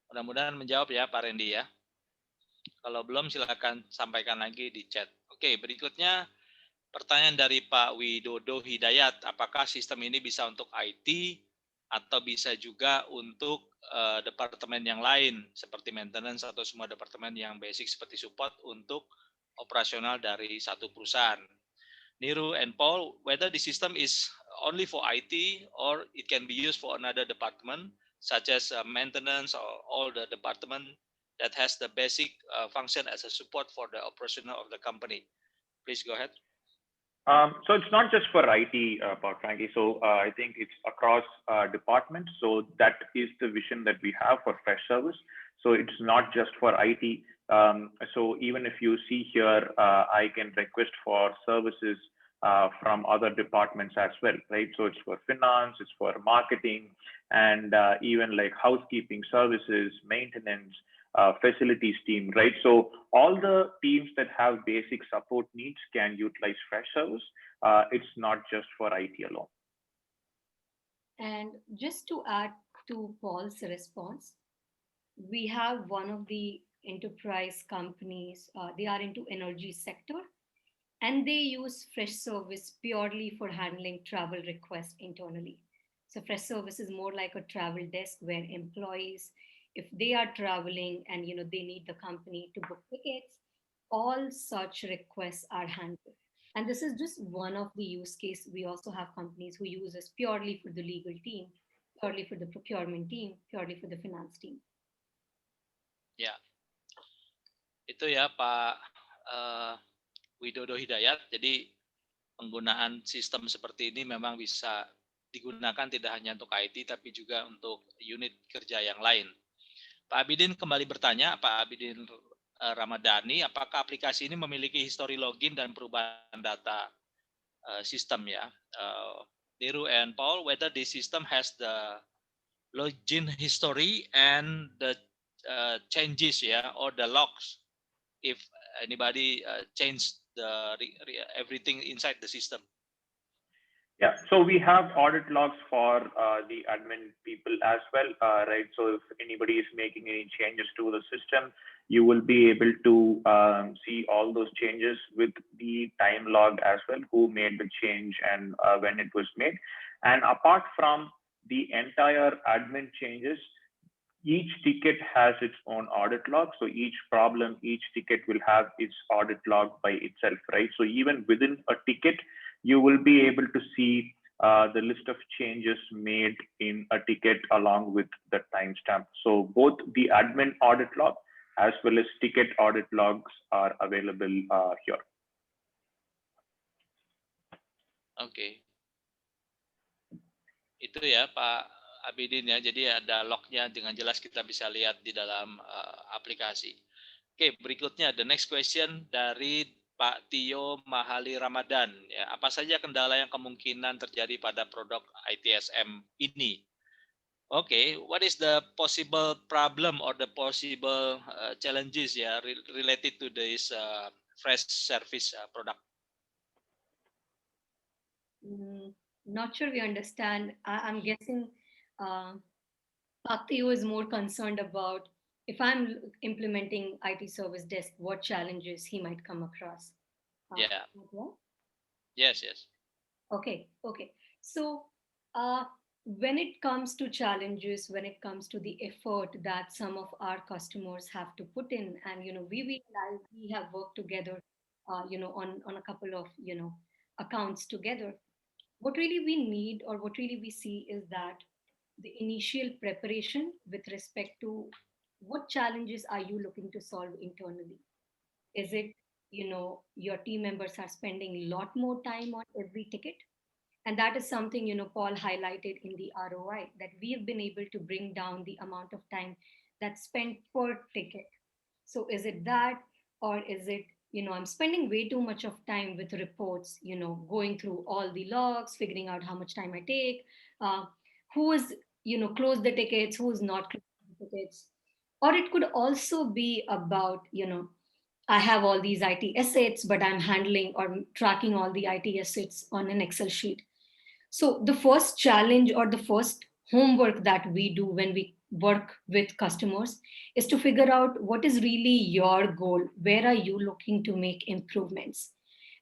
Mudah-mudahan menjawab ya Pak Randy ya. Kalau belum silakan sampaikan lagi di chat. Oke, berikutnya pertanyaan dari Pak Widodo Hidayat. Apakah sistem ini bisa untuk IT atau bisa juga untuk departemen yang lain seperti maintenance atau semua departemen yang basic seperti support untuk operasional dari satu perusahaan? Niru and Paul, whether the system is only for IT or it can be used for another department, such as maintenance or all the department that has the basic function as a support for the operational of the company. Please go ahead. So it's not just for IT, Fanky. So I think it's across departments. So that is the vision that we have for Freshservice. So it's not just for IT. So even if you see here, I can request for services from other departments as well, right? So it's for finance, it's for marketing, and even like housekeeping services, maintenance, facilities team, right? So all the teams that have basic support needs can utilize Freshservice. It's not just for IT alone. And just to add to Paul's response, we have one of the enterprise companies, they are into energy sector, and they use Freshservice purely for handling travel requests internally. So Freshservice is more like a travel desk where employees, if they are traveling and they need the company to book tickets, all such requests are handled. And this is just one of the use case. We also have companies who use this purely for the legal team, purely for the procurement team, purely for the finance team. Ya, itu ya Pak Widodo Hidayat. Jadi penggunaan sistem seperti ini memang bisa digunakan tidak hanya untuk IT tapi juga untuk unit kerja yang lain. Pak Abidin kembali bertanya, Pak Abidin Ramadhani, apakah aplikasi ini memiliki histori login dan perubahan data sistem ya? Niru and Paul, whether this system has the login history and the changes or the logs if anybody changed everything inside the system. Yeah, so we have audit logs for the admin people as well, right? So if anybody is making any changes to the system, you will be able to see all those changes with the time log as well, who made the change and when it was made. And apart from the entire admin changes, each ticket has its own audit log. So each problem, each ticket will have its audit log by itself, right? So even within a ticket, you will be able to see the list of changes made in a ticket along with the timestamp. So both the admin audit log as well as ticket audit logs are available here. Oke. Itu ya Pak Abidin ya. Jadi ada lognya dengan jelas kita bisa lihat di dalam aplikasi. Oke, berikutnya the next question dari Pak Tio Mahali Ramadan. Ya, apa saja kendala yang kemungkinan terjadi pada produk ITSM ini? Okay, what is the possible problem or the possible challenges related to this Freshservice product? Not sure we understand. I'm guessing Bhakti is more concerned about if I'm implementing IT service desk, what challenges he might come across. Yeah. Well? Yes. Okay. So when it comes to challenges, when it comes to the effort that some of our customers have to put in, and we have worked together, on a couple of accounts together. What really we need, or what really we see, is that the initial preparation with respect to what challenges are you looking to solve internally. Is it your team members are spending a lot more time on every ticket, and that is something Paul highlighted in the ROI, that we have been able to bring down the amount of time that's spent per ticket. So is it that, or is it I'm spending way too much of time with reports, going through all the logs, figuring out how much time I take, who is closed the tickets, who is not closed the tickets. Or it could also be about I have all these IT assets, but I'm handling or tracking all the IT assets on an Excel sheet. So the first challenge, or the first homework that we do when we work with customers, is to figure out what is really your goal. Where are you looking to make improvements?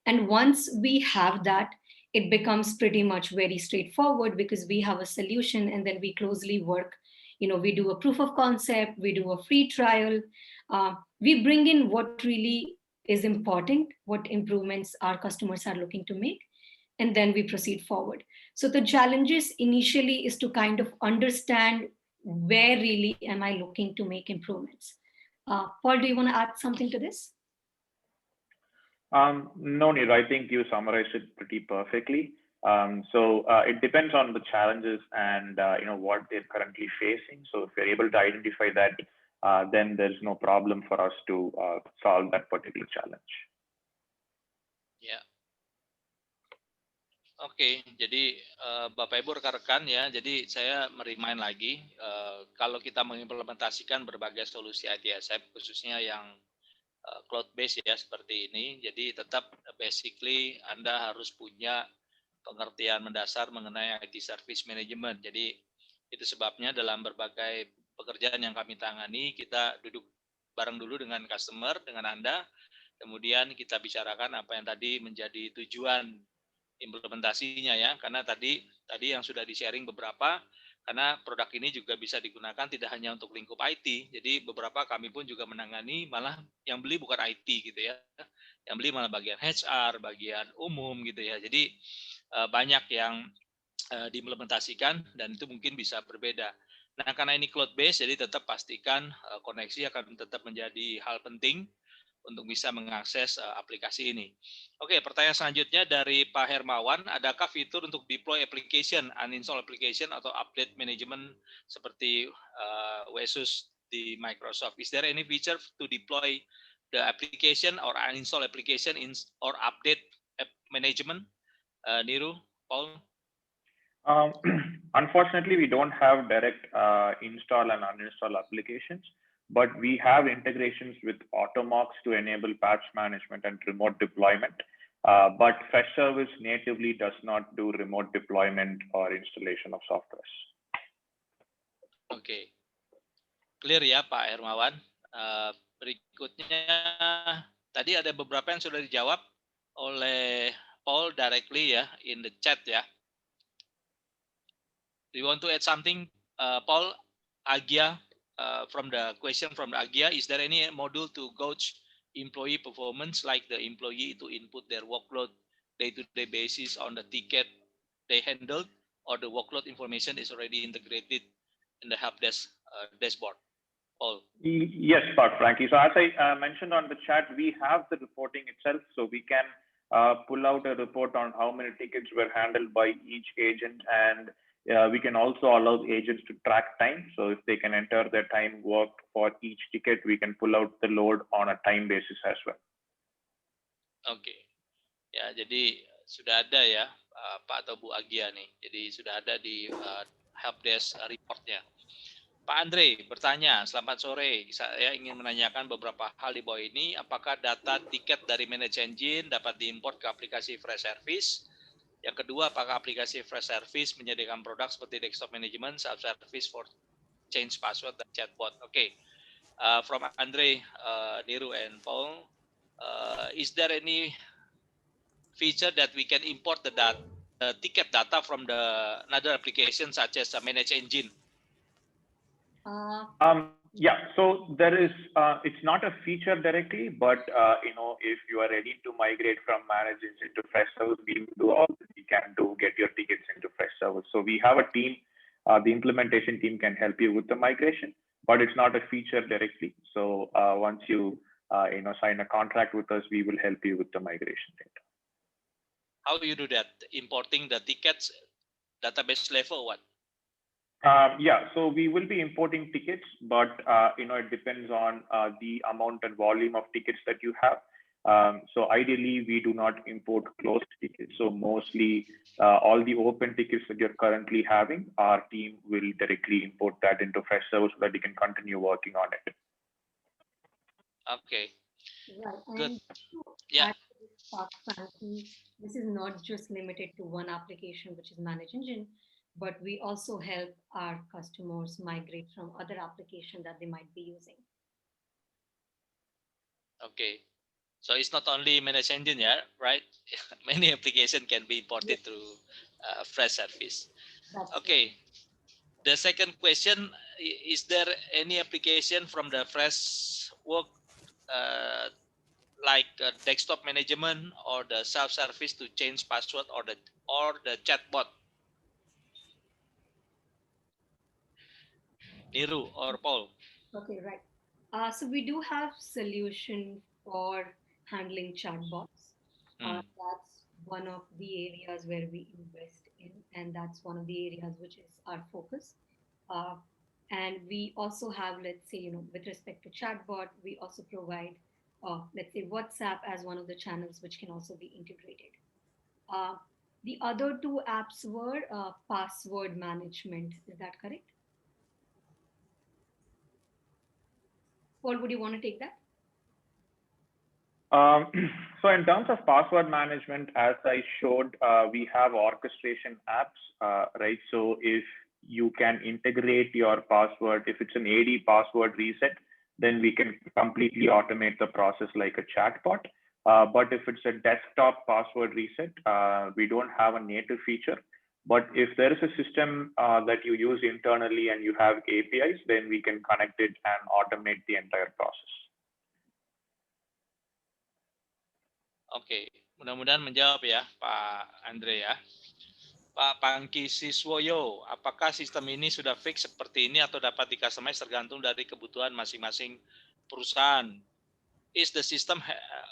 And once we have that, it becomes pretty much very straightforward, because we have a solution, and then we closely work. We do a proof of concept, we do a free trial, we bring in what really is important, what improvements our customers are looking to make, and then we proceed forward. So the challenges initially is to kind of understand where really am I looking to make improvements. Paul, do you want to add something to this? No, Niru, I think you summarized it pretty perfectly. It depends on the challenges and what they're currently facing. So if we're able to identify that, then there's no problem for us to solve that particular challenge. Ya. Oke, jadi Bapak Ibu rekan-rekan ya, jadi saya merimain lagi kalau kita mengimplementasikan berbagai solusi ITSM khususnya yang cloud based ya seperti ini, jadi tetap basically Anda harus punya pengertian mendasar mengenai IT service management. Jadi itu sebabnya dalam berbagai pekerjaan yang kami tangani kita duduk bareng dulu dengan customer, dengan Anda, kemudian kita bicarakan apa yang tadi menjadi tujuan implementasinya ya, karena tadi yang sudah di-sharing beberapa, karena produk ini juga bisa digunakan tidak hanya untuk lingkup IT, jadi beberapa kami pun juga menangani malah yang beli bukan IT gitu ya, yang beli malah bagian HR, bagian umum gitu ya, jadi banyak yang diimplementasikan dan itu mungkin bisa berbeda. Nah karena ini cloud based, jadi tetap pastikan koneksi akan tetap menjadi hal penting untuk bisa mengakses aplikasi ini. Oke, pertanyaan selanjutnya dari Pak Hermawan, adakah fitur untuk deploy application, uninstall application atau update management seperti WSUS di Microsoft? Is there any feature to deploy the application or uninstall application or update app management? Niru, Paul? Unfortunately, we don't have direct install and uninstall applications, but we have integrations with Automox to enable patch management and remote deployment. But Freshservice natively does not do remote deployment or installation of software. Oke, clear ya Pak Hermawan. Berikutnya, tadi ada beberapa yang sudah dijawab oleh Paul directly ya, in the chat ya. Do you want to add something, Paul, Agia? From the question from the Agia, is there any module to gauge employee performance, like the employee to input their workload day-to-day basis on the ticket they handled, or the workload information is already integrated in the help desk dashboard? Paul. Yes, Frankie. So as I mentioned on the chat, we have the reporting itself, so we can pull out a report on how many tickets were handled by each agent, and we can also allow agents to track time. So if they can enter their time worked for each ticket, we can pull out the load on a time basis as well. Oke, ya jadi sudah ada ya Pak atau Bu Agia nih. Jadi sudah ada di helpdesk reportnya. Pak Andre bertanya, selamat sore. Saya ingin menanyakan beberapa hal di bawah ini. Apakah data tiket dari Manage Engine dapat diimport ke aplikasi Freshservice? Yang kedua, apakah aplikasi Freshservice menyediakan produk seperti desktop management, self-service for change password, dan chatbot? Okay. From Andre, Niru, and Paul, is there any feature that we can import the ticket data from another application such as a Manage Engine? Yeah, so there is, it's not a feature directly, but if you are ready to migrate from Manage Engine to Freshservice, we will do all that we can to get your tickets into Freshservice. So we have a team, the implementation team can help you with the migration, but it's not a feature directly. So once you sign a contract with us, we will help you with the migration data. How do you do that? Importing the tickets, database level, what? Yeah, so we will be importing tickets, but it depends on the amount and volume of tickets that you have. So ideally, we do not import closed tickets. So mostly all the open tickets that you're currently having, our team will directly import that into Freshservice so that you can continue working on it. Okay. Right. Good. And Yeah. Fanky, this is not just limited to one application, which is Manage Engine, but we also help our customers migrate from other applications that they might be using. Okay. So it's not only Manage Engine, yeah, right? Many applications can be imported through Freshservice. Okay. The second question, is there any application from the Freshwork like desktop management or the self-service to change password or the chatbot? Niru or Paul? Okay, right. So we do have solution for handling chatbots. That's one of the areas where we invest in, and that's one of the areas which is our focus. And we also have, let's say, with respect to chatbot, we also provide, let's say, WhatsApp as one of the channels which can also be integrated. Uh, the other two apps were password management. Is that correct? Paul, would you want to take that? So in terms of password management, as I showed, we have orchestration apps, right? So if you can integrate your password, if it's an AD password reset, then we can completely automate the process like a chatbot. But if it's a desktop password reset, we don't have a native feature. But if there is a system that you use internally and you have APIs, then we can connect it and automate the entire process. Oke, mudah-mudahan menjawab ya Pak Andre ya. Pak Fanky Siswoyo, apakah sistem ini sudah fix seperti ini atau dapat di-customize tergantung dari kebutuhan masing-masing perusahaan? Is the system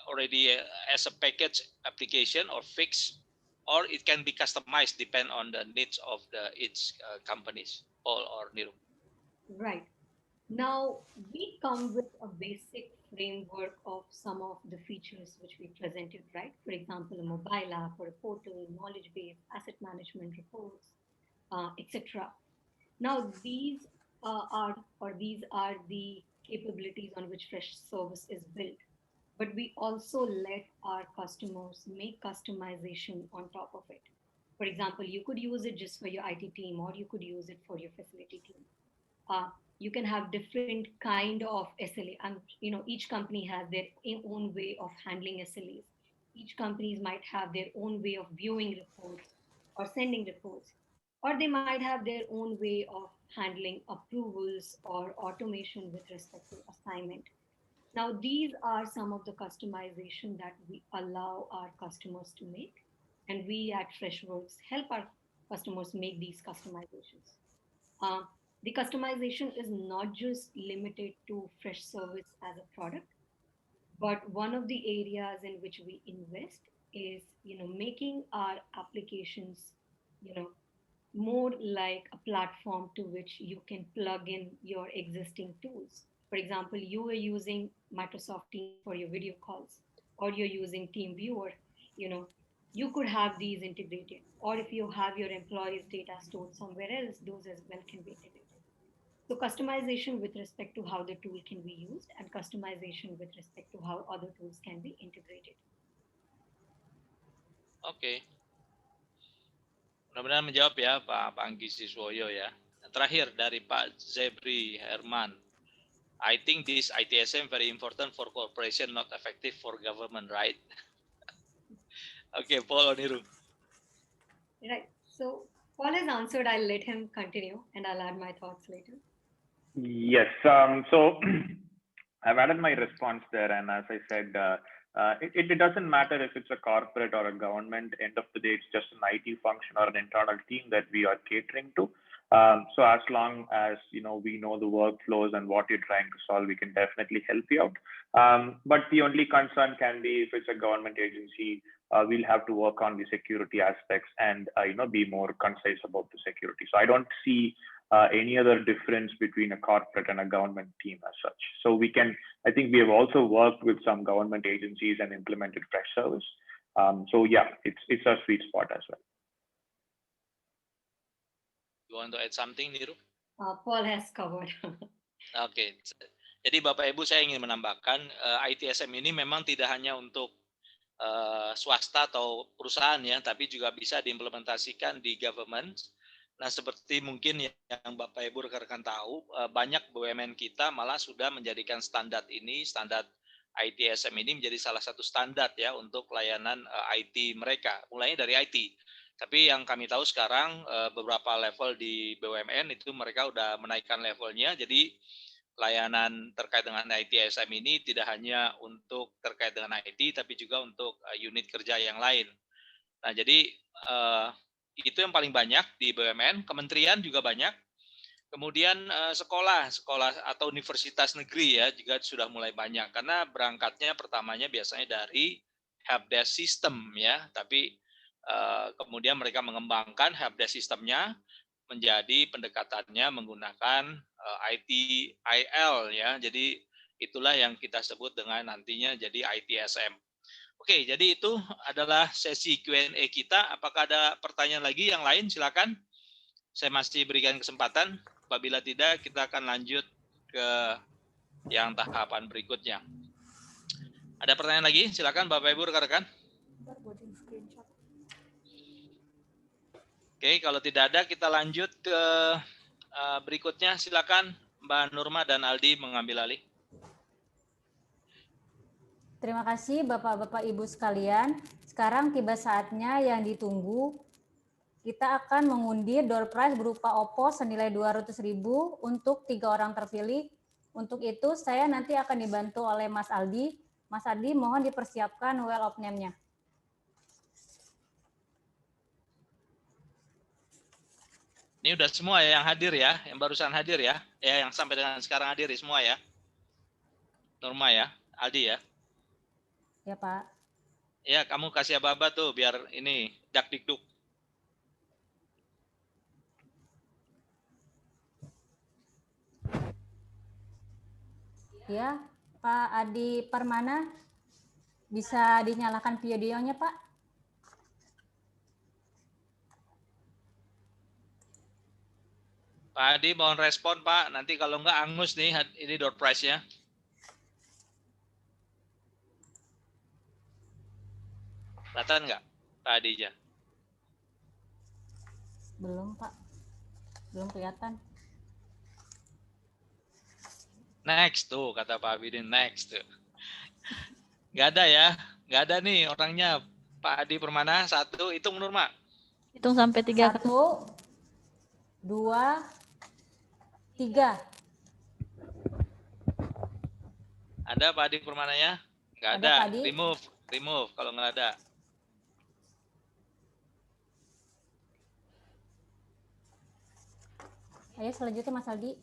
already as a package application or fixed, or it can be customized depend on the needs of each companies? Paul or Niru? Right. Now, we come with a basic framework of some of the features which we presented, right? For example, a mobile app or a portal, knowledge base, asset management reports, etc. Now, these these are the capabilities on which Freshservice is built. But we also let our customers make customization on top of it. For example, you could use it just for your IT team, or you could use it for your facility team. You can have different kind of SLA, and each company has their own way of handling SLAs. Each companies might have their own way of viewing reports or sending reports, or they might have their own way of handling approvals or automation with respect to assignment. Now, these are some of the customization that we allow our customers to make, and we at Freshworks help our customers make these customizations. Uh, the customization is not just limited to Freshservice as a product, but one of the areas in which we invest is, making our applications, you know, more like a platform to which you can plug in your existing tools. For example, you are using Microsoft Teams for your video calls, or you're using TeamViewer, you know, you could have these integrated. Or if you have your employees' data stored somewhere else, those as well can be integrated. So customization with respect to how the tool can be used, and customization with respect to how other tools can be integrated. Oke. Mudah-mudahan menjawab ya Pak Fanky Siswoyo ya. Terakhir dari Pak Zebri Herman. I think this ITSM very important for corporation, not effective for government, right? Okay, Paul or Niru. Right. So Paul has answered. I'll let him continue, and I'll add my thoughts later. Yes. So I've added my response there, and as I said, it doesn't matter if it's a corporate or a government. End of the day, it's just an IT function or an internal team that we are catering to. So as long as we know the workflows and what you're trying to solve, we can definitely help you out. But the only concern can be if it's a government agency, we'll have to work on the security aspects and be more concise about the security. So I don't see any other difference between a corporate and a government team as such. So I think we have also worked with some government agencies and implemented Freshservice. So yeah, it's a sweet spot as well. You want to add something, Niru? Paul has covered. Oke. Jadi Bapak Ibu, saya ingin menambahkan ITSM ini memang tidak hanya untuk swasta atau perusahaan ya, tapi juga bisa diimplementasikan di government. Nah, seperti mungkin yang Bapak Ibu rekan-rekan tahu, banyak BUMN kita malah sudah menjadikan standar ITSM ini menjadi salah satu standar ya untuk layanan IT mereka, mulainya dari IT. Tapi yang kami tahu sekarang beberapa level di BUMN itu mereka udah menaikkan levelnya, jadi layanan terkait dengan ITSM ini tidak hanya untuk terkait dengan IT, tapi juga untuk unit kerja yang lain. Nah, jadi itu yang paling banyak di BUMN, kementerian juga banyak. Kemudian sekolah atau universitas negeri ya juga sudah mulai banyak, karena berangkatnya pertamanya biasanya dari helpdesk system ya, tapi kemudian mereka mengembangkan helpdesk sistemnya menjadi pendekatannya menggunakan IT IL ya. Jadi itulah yang kita sebut dengan nantinya jadi ITSM. Oke, jadi itu adalah sesi Q&A kita. Apakah ada pertanyaan lagi yang lain? Silakan. Saya masih berikan kesempatan. Apabila tidak, kita akan lanjut ke yang tahapan berikutnya. Ada pertanyaan lagi? Silakan Bapak Ibu rekan-rekan. Oke, kalau tidak ada kita lanjut ke berikutnya. Silakan Mbak Nurmah dan Aldi mengambil alih. Terima kasih Bapak-Bapak Ibu sekalian. Sekarang tiba saatnya yang ditunggu. Kita akan mengundi door prize berupa OPPO senilai 200.000 untuk 3 orang terpilih. Untuk itu saya nanti akan dibantu oleh Mas Aldi. Mas Aldi mohon dipersiapkan well of name-nya. Ini udah semua ya yang hadir ya, yang barusan hadir ya, yang sampai dengan sekarang hadir semua ya. Nurmah ya, Aldi ya. Ya Pak. Ya, kamu kasih aba-aba tuh biar ini dak-dikduk. Ya, Pak Adi Permana, bisa dinyalakan videonya Pak? Pak Adi mohon respon Pak, nanti kalau enggak angus nih ini door prize-nya. Kelihatan enggak Pak Adi-nya? Belum Pak, belum kelihatan. Next tuh kata Pak Abidin, next tuh. Enggak ada ya, enggak ada nih orangnya. Pak Adi Permana, 1, hitung Nurmah. Hitung sampai 3. 1, 2, 3. Ada Pak Adi Permananya? Enggak Ada, ada. Pak Adi. Remove kalau enggak ada. Ayo selanjutnya Mas Aldi.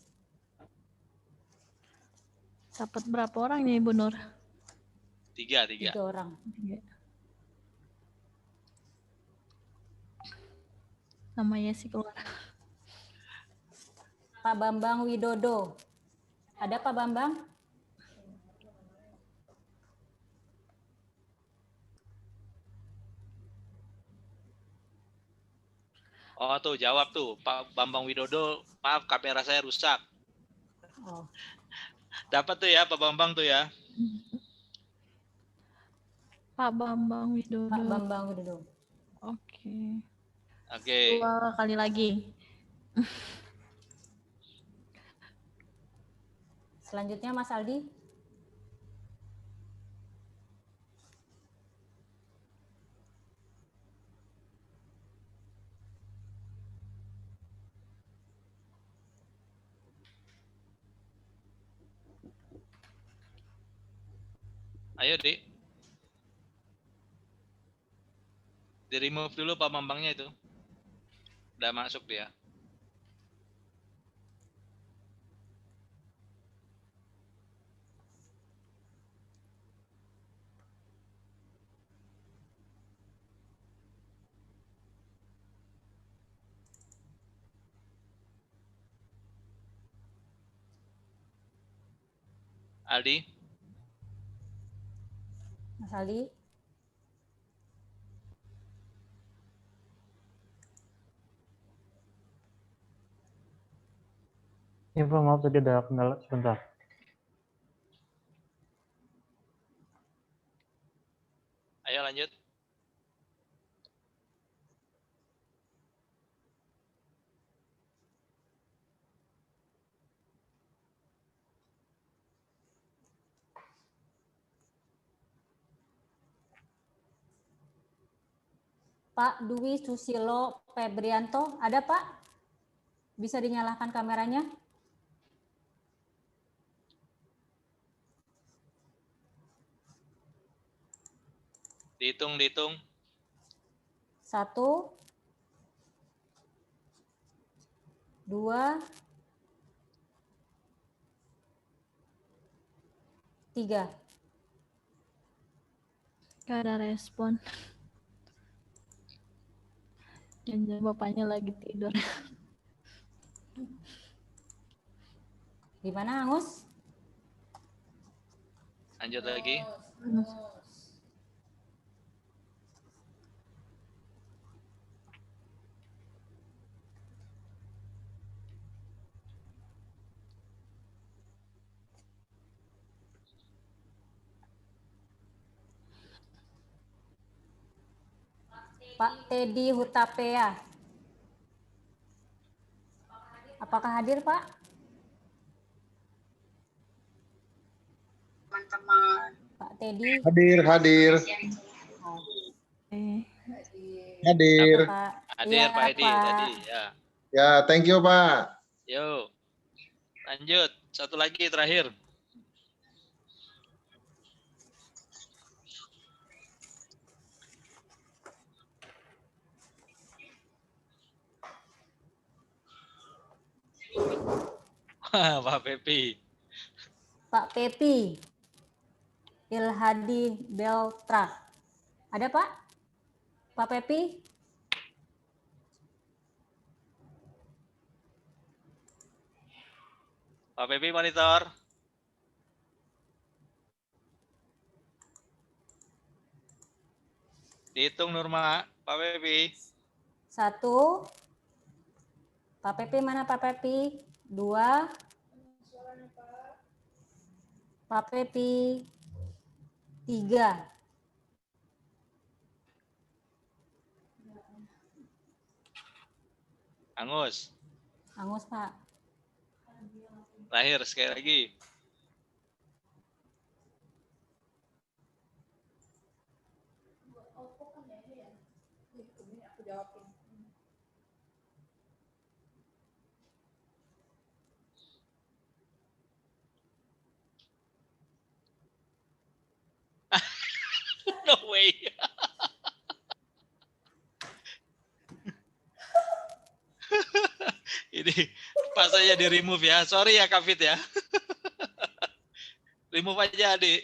Dapat berapa orang nih Bu Nur? 3. 3 orang. 3. Nama Yessi keluar. Pak Bambang Widodo. Ada Pak Bambang? Oh tuh jawab tuh Pak Bambang Widodo, maaf kamera saya rusak. Oh. Dapat tuh ya Pak Bambang tuh ya. Pak Bambang Widodo. Pak Bambang Widodo. Oke. Oke. 2 kali lagi. Selanjutnya Mas Aldi. Ayo Di. Di remove dulu Pak Bambangnya itu. Udah masuk dia. Aldi. Mas Aldi. Info maaf tadi ada kendala sebentar. Ayo lanjut. Pak Dwi Susilo Febrianto, ada Pak? Bisa dinyalakan kameranya? Dihitung. 1, 2, 3. Gak ada respon. Jangan bapaknya lagi tidur. Di mana, Angus? Lanjut lagi. Pak Teddy Hutapea. Apakah hadir, Pak? Pak Teddy. Hadir. Hadir. Pak. Hadir Iya, Pak Edi Pak. tadi ya. Ya, thank you Pak. Yuk. Lanjut. Satu lagi terakhir. Pak Pepi. Pak Pepi. Ilhadi Beltra. Ada, Pak? Pak Pepi? Pak Pepi monitor. Dihitung Nurmah, Pak Pepi. 1. Pak Pepi mana Pak Pepi? 2. Pak Pepi. 3. Angus. Angus, Pak. Terakhir sekali lagi. No way. Ini pas saja di remove ya. Sorry ya Kak Fit ya. Remove aja adik.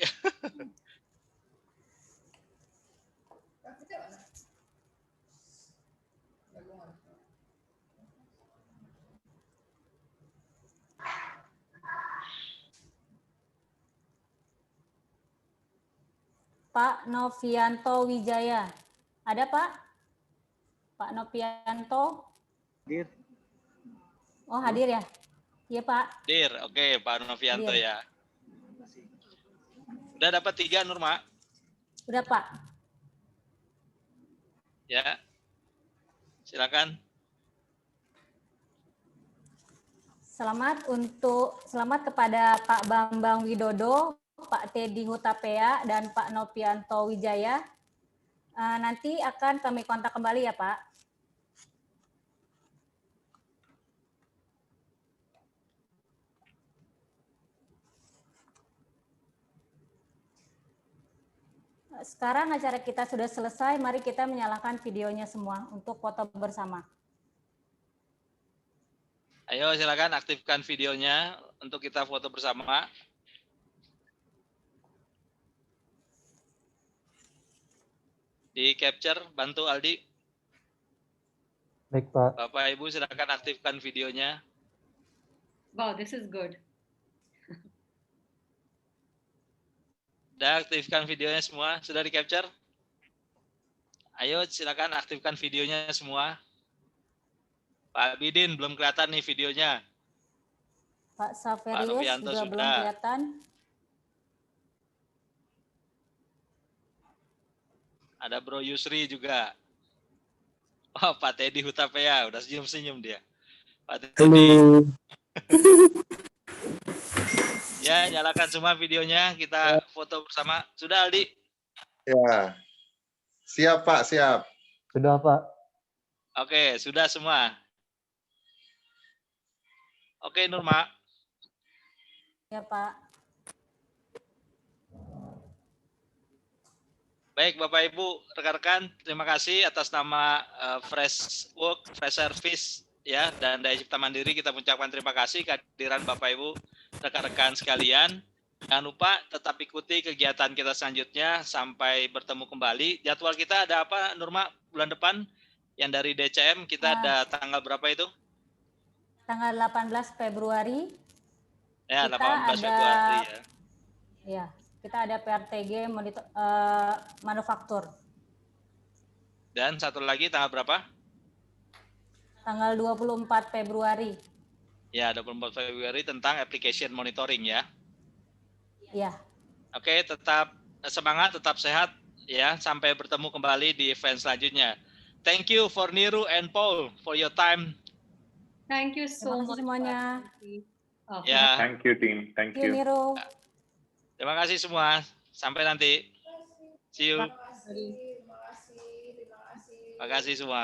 Pak Novianto Wijaya. Ada, Pak? Pak Novianto? Hadir. Oh, hadir ya? Iya, Pak. Dir, oke Pak Novianto Dir. ya. Udah dapat 3 Nurma? Udah, Pak. Ya. Silakan. Selamat kepada Pak Bambang Widodo, Pak Teddy Hutapea, dan Pak Novianto Wijaya. Nanti akan kami kontak kembali ya, Pak. Sekarang acara kita sudah selesai, mari kita menyalakan videonya semua untuk foto bersama. Ayo silakan aktifkan videonya untuk kita foto bersama. Di capture, bantu Aldi. Baik, Pak. Bapak Ibu silakan aktifkan videonya. Wow, this is good. Sudah aktifkan videonya semua? Sudah di capture? Ayo silakan aktifkan videonya semua. Pak Bidin belum kelihatan nih videonya. Pak Saverius juga belum kelihatan. Ada Bro Yusri juga. Oh, Pak Teddy Hutapea, udah senyum-senyum dia. Pak Teddy. Ya, nyalakan semua videonya, kita foto bersama. Sudah Aldi? Ya. Siap Pak, siap. Sudah, Pak. Oke, sudah semua. Oke, Nurma. Ya, Pak. Baik, Bapak Ibu, rekan-rekan, terima kasih atas nama Freshservice ya dan Daya Cipta Mandiri. Kita mengucapkan terima kasih kehadiran Bapak Ibu, rekan-rekan sekalian. Jangan lupa tetap ikuti kegiatan kita selanjutnya sampai bertemu kembali. Jadwal kita ada apa, Nurmah, bulan depan? Yang dari DCM kita ada tanggal berapa itu? Tanggal 18 Februari. Ya, Kita 18 Februari ya. Ya, kita ada PRTG manufaktur. Dan satu lagi tanggal berapa? Tanggal 24 Februari. Ya, 24 Februari tentang application monitoring ya. Ya. Oke, tetap semangat, tetap sehat ya. Sampai bertemu kembali di event selanjutnya. Thank you for Niru and Paul for your time. Thank you so Terima kasih much. semuanya. Ya. Thank you, team. Thank you. Niru. Terima kasih semua. Sampai nanti. See you. Terima kasih. Terima kasih semua.